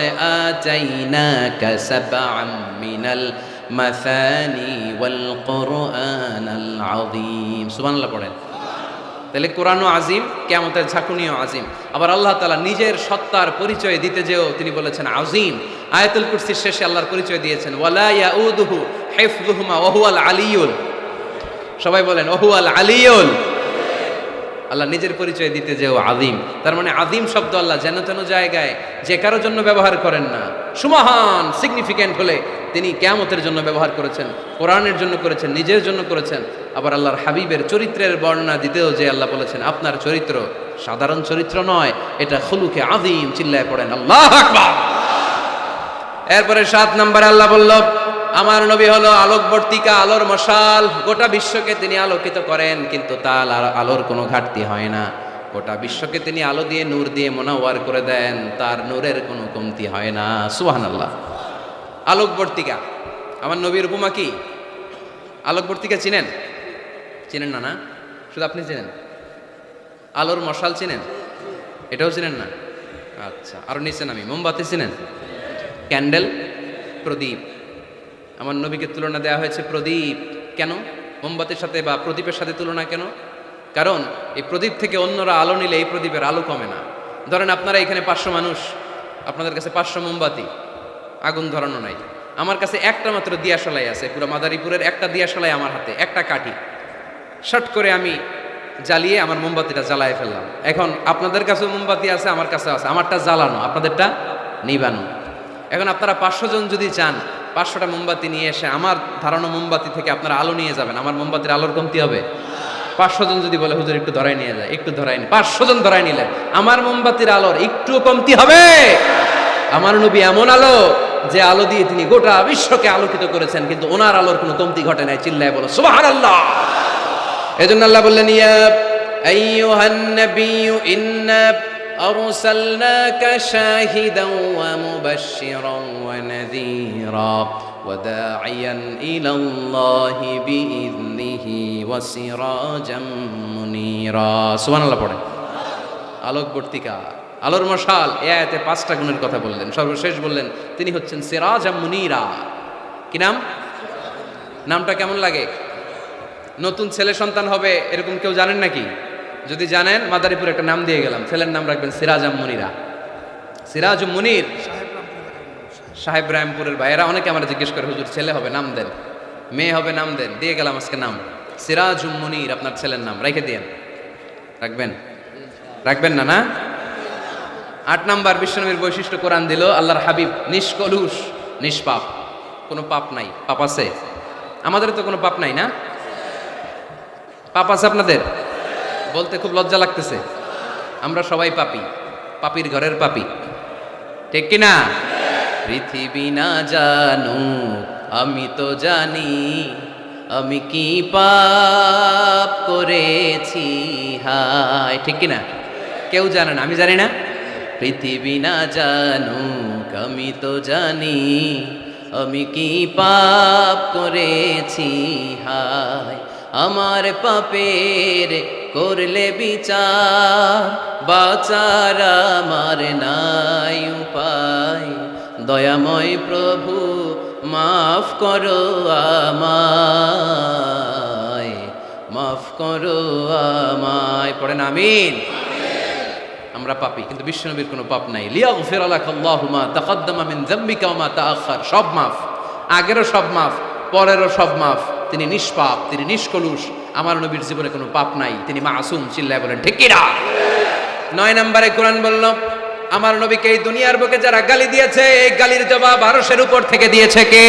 আতাইনাকা সাবআম মিনাল মাসানি ওয়াল কুরআনাল আযীম। সুবহানাল্লাহ পড়েন। তাহলে কোরআনও আযীম, কিয়ামতের ঝাঁকুনিও আযীম। আবার আল্লাহ তাআলা নিজের সত্তার পরিচয় দিতে যেও তিনি বলেছেন আযীম। আয়াতুল কুরসির শেষে আল্লাহর পরিচয় দিয়েছেন ওয়ালা ইয়াউদুহু হিফযুহুমা ওয়া হুয়াল আলিয়্যুল। সবাই বলেন ওয়া হুয়াল আলিয়্যুল। আল্লাহ নিজের পরিচয় দিতে যেও আযীম। তার মানে আযীম শব্দ আল্লাহ যেন তেন জায়গায় যে কারোর জন্য ব্যবহার করেন না, সুমহান সিগনিফিক্যান্ট হলে তিনি কিয়ামতের জন্য ব্যবহার করেছেন, কোরআনের জন্য করেছেন, নিজের জন্য করেছেন। আবার আল্লাহর হাবিবের চরিত্রের বর্ণনা দিতেও যে আল্লাহ বলেছেন আপনার চরিত্র সাধারণ চরিত্র নয়, এটা খুলুকে আযীম। চিল্লায় পড়েন আল্লাহু আকবার। এরপরে 7 নম্বরে আল্লাহ বলল আমার নবী হলো আলোকবর্তিকা, আলোর মশাল। গোটা বিশ্বকে তিনি আলোকিত করেন, কিন্তু তার আলোর কোনো ঘাটতি হয় না। গোটা বিশ্বকে তিনি আলো দিয়ে নূর দিয়ে মোনাওয়ার করে দেন, তার নূরের কোনো কমতি হয় না। সুবহানাল্লাহ। আলোকবর্তিকা আমার নবীর উপমা কি? আলোকবর্তিকা চিনেন? চিনেন না? না শুধু আপনি চিনেন? আলোর মশাল চিনেন? এটাও চিনেন না? আচ্ছা, আরো নিচে নামি। মোমবাতি চিনেন? ক্যান্ডেল, প্রদীপ। আমার নবীকে তুলনা দেওয়া হয়েছে প্রদীপ। কেন মোমবাতির সাথে বা প্রদীপের সাথে তুলনা কেন? কারণ এই প্রদীপ থেকে অন্যরা আলো নিলে এই প্রদীপের আলো কমে না। ধরেন আপনারা এখানে 500 মানুষ, আপনাদের কাছে 500 মোমবাতি, আগুন ধরানো নাই। আমার কাছে একটা মাত্র দিয়াশালাই আছে, পুরো মাদারীপুরের একটা দিয়াশালাই আমার হাতে, একটা কাঠি। শর্ট করে আমি জ্বালিয়ে আমার মোমবাতিটা জ্বালায় ফেললাম। এখন আপনাদের কাছেও মোমবাতি আছে, আমার কাছে আছে, আমারটা জ্বালানো, আপনাদেরটা নিবানো। এখন আপনারা 500 জন যদি চান 500টা মোমবাতি নিয়ে এসে আমার ধারণা মোমবাতি থেকে আপনারা আলো নিয়ে যাবেন, আমার মোমবাতির আলোর কমতি হবে? 500 জন যদি বলে হুজুর একটু ধরাই নিয়ে যায়, একটু ধরাই নি, 500 জন ধরাই নিলেন, আমার মোমবাতির আলোর একটু কমতি হবে? আমার নবী এমন আলো যে আলো দিয়ে তিনি গোটা বিশ্বকে আলোকিত করেছেন, কিন্তু ওনার আলোর কোনো কমতি ঘটে নাই। চিল্লায় বলো সুবহানাল্লাহ। এজন্য আল্লাহ বললেন ইয়া আইয়ুহান নাবিয়্যু ইন্না আরসালনাকা শাহিদান ওয়া মুবাশশিরান ওয়া নাযীরা ওয়া দাঈয়ান ইলাল্লাহি বিইযনিহি ওয়া সিরাজাম মুনীরা। সুবহানাল্লাহ পড়েন। আলোকবর্তিকা, আলোর মশাল। এই আয়াতে 5টা গুণের কথা বললেন। সর্বশেষ বললেন তিনি হচ্ছেন সিরাজাম মুনীরা। কি নাম? নামটা কেমন লাগে? নতুন ছেলে সন্তান হবে এরকম কেউ জানেন নাকি? যদি জানেন মাদারীপুর একটা নাম দিয়ে গেলাম, ছেলের নাম রাখবেন সিরাজাম মুনীরা। সিরাজুম মুনীর। সাহেব রামপুরের ভাইয়েরা অনেকে আমার জিজ্ঞেস করে হুজুর ছেলে হবে নাম দেন, মেয়ে হবে নাম দেন। দিয়ে গেলাম আজকে নাম সিরাজুম মুনীর, আপনার ছেলের নাম রেখে দিয়েন। রাখবেন? রাখবেন না? না। 8 নাম্বার বিশ্বনবীর বৈশিষ্ট্য কোরআন দিল আল্লাহর হাবিব নিষ্কলুষ, নিষ্পাপ, কোনো পাপ নাই। পাপ আছে? আমাদের তো কোনো পাপ নাই না? পাপ আছে আপনাদের? বলতে খুব লজ্জা লাগতেছে। আমরা সবাই পাপী, পাপীর ঘরের পাপী, ঠিক কিনা? পৃথিবী না জানু আমি তো জানি, আমি কি পাপ করেছি হায়, ঠিক কিনা? কেউ জানে না, আমি জানি না। পৃথিবী না জানুক আমি তো জানি, আমি কি পাপ করেছি হায়। আমার পাপের করলে বিচার, বাঁচার আমার নাই উপায়। দয়াময় প্রভু মাফ করো আমায়, মাফ করো আমায়। পড়েন আমিন। আমরা পাপী, কিন্তু বিশ্বনবীর কোনো পাপ নাই। লিয়াগফির লাকাল্লাহু মা তাকাদ্দামা মিন যামবিকা ওয়া মা তাআখার, সব মাফ, আগেরও সব মাফ, পরেরও সব মাফ। তিনি নিষ্পাপ, তিনি নিষ্কলুষ। আমার নবীর জীবনে কোনো পাপ নাই, তিনি মাসুম। চিল্লায় বলেন ঠিক কি না? 9 নম্বরে কোরআন বলল, আমার নবীকে এই দুনিয়ার বুকে যারা গালি দিয়েছে, এই গালির জবাব আরশের উপর থেকে দিয়েছে কে?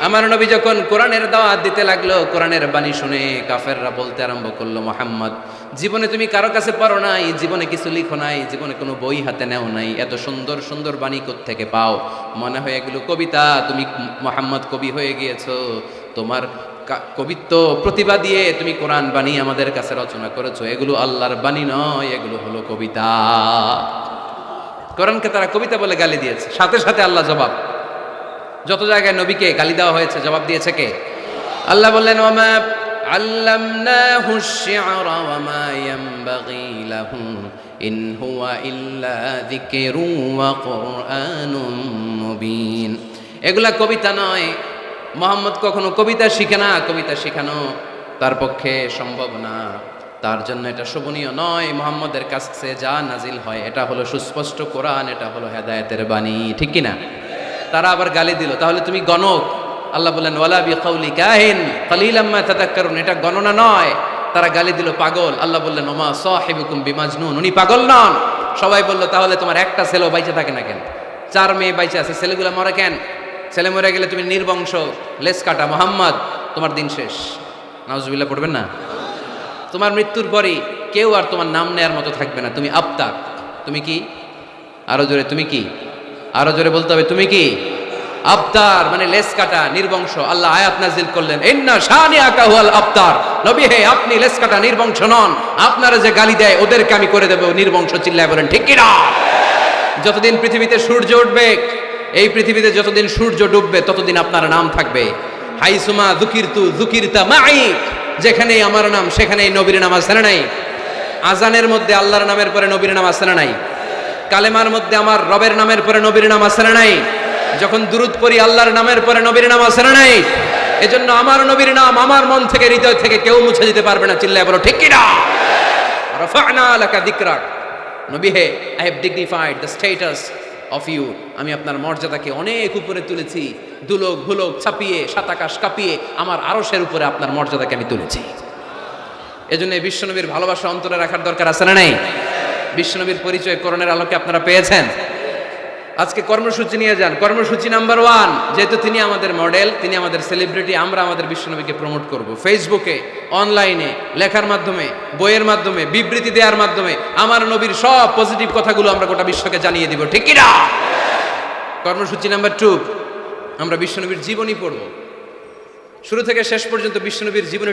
আমার নবী যখন কোরআনের দাওয়াত দিতে লাগলো, কোরআনের বাণী শুনে কাফেররা বলতে আরম্ভ করলো, মুহাম্মদ, জীবনে তুমি কারো কাছে পড়ো নাই, জীবনে কিছু লিখো নাই, জীবনে কোনো বই হাতে নেও নাই, এত সুন্দর সুন্দর বাণী কোত্থেকে পাও? মনে হয় এগুলো কবিতা। তুমি মুহাম্মদ কবি হয়ে গিয়েছো, তোমার কবিত্ব প্রতিভা দিয়ে তুমি কোরআন বাণী আমাদের কাছে রচনা করেছো। এগুলো আল্লাহর বাণী নয়, এগুলো হলো কবিতা। কোরআনকে তারা কবিতা বলে গালি দিয়েছে। সাথে সাথে আল্লাহ জবাব, যত জায়গায় নবীকে গালি দেওয়া হয়েছে জবাব দিয়েছে কে? আল্লাহ বললেন, ওয়ামা আল্লামনাহু আশ-শি'রা ওয়ামা ইয়ানবাগী লাহু ইন হুয়া ইল্লা যিকরুন ওয়া কুরআনুম মুবিন। এগুলা কবিতা নয়। মুহাম্মদ কখনো কবিতা শিখে না, কবিতা শেখানো তার পক্ষে সম্ভব না, তার জন্য এটা শোভনীয় নয়। মুহাম্মদের কাছে যা নাজিল হয় এটা হলো সুস্পষ্ট কোরআন, এটা হলো হেদায়েতের বাণী। ঠিক কি না? তারা আবার গালি দিল, তাহলে তুমি গণক। আল্লাহ বললেন, ওয়ালা বিকাউলি কাহিন কালিলাম মা তাযাক্কারুন, এটা গণনা নয়। তারা গালি দিল পাগল। আল্লাহ বললেন, ওমা সাহিবুকুম বিমাজনুন, উনি পাগল নন। সবাই বলল, তাহলে তোমার একটা ছেলেও বাইচে থাকে না কেন? 4 মেয়ে বাইচে আছে, ছেলেগুলো মরে কেন? ছেলে মরে গেলে তুমি নির্বংশ, লেস কাটা। মুহাম্মদ, তোমার দিন শেষ। নাউজুবিল্লাহ পড়বেন না? তোমার মৃত্যুর পরই কেউ আর তোমার নাম নেয়ার মতো থাকবে না। তুমি আবতার। তুমি কি? আরো জোরে, তুমি কি? আরো জোরে বলতে হবে, তুমি কি? আবতার, মানে লেস কাটা, নির্বংশ। আল্লাহ আয়াত নাজিল করলেন, ইন্না শানিআকা হুয়াল আবতার। নবী হে, আপনি লেস কাটা, নির্বংশ নন। আপনারা যে গালি দেয় ওদেরকে আমি করে দেব নির্বংশ। চিল্লায় বলেন ঠিক কি না? যতদিন পৃথিবীতে সূর্য উঠবে, এই পৃথিবীতে যতদিন সূর্য ডুববে, ততদিন আপনার নাম থাকবে। হাইসুমা যুকিরতু যুকিরতা মাই, যেখানেই আমার নাম সেখানেই নবীর নাম আছে না নাই? আজানের মধ্যে আল্লাহর নামের পরে নবীর নাম আছে না নাই? কালেমার মধ্যে আমার রবের নামের পরে নবীর নাম আছে না নাই? যখন দুরূদ পড়ি আল্লাহর নামের পরে নবীর নাম আছে না নাই? এজন্য আমার নবীর নাম আমার মন থেকে, হৃদয় থেকে কেউ মুছে দিতে পারবে না। চিল্লায় বলো ঠিক কি না? রাফা'না লাকা যিকরাক, নবী হে, I have dignified the status of you. আমি আপনার মর্যাদাকে অনেক উপরে তুলেছি। দুলোক ভুলোক ছাপিয়ে, সাত আকাশ কাঁপিয়ে আমার আরশের উপরে আপনার মর্যাদাকে আমি তুলেছি। এজন্য বিশ্বনবীর ভালোবাসা অন্তরে রাখার দরকার আছে না নাই? বিশ্বনবীর পরিচয় কোরআনের আলোকে আপনারা পেয়েছেন। আজকে কর্মসূচি নিয়ে যান। কর্মসূচি নাম্বার 1, যেহেতু তিনি আমাদের মডেল, তিনি আমাদের সেলিব্রিটি, আমরা আমাদের বিশ্বনবীকে প্রমোট করব। ফেসবুকে, অনলাইনে, লেখার মাধ্যমে, বইয়ের মাধ্যমে, বিবৃতি দেওয়ার মাধ্যমে আমার নবীর সব পজিটিভ কথাগুলো আমরা গোটা বিশ্বকে জানিয়ে দিব। ঠিক কি না? কর্মসূচি নাম্বার 2, আমরা বিশ্বনবীর জীবনী পড়ব। শুরু থেকে শেষ পর্যন্ত বিশ্বনবীর জীবনী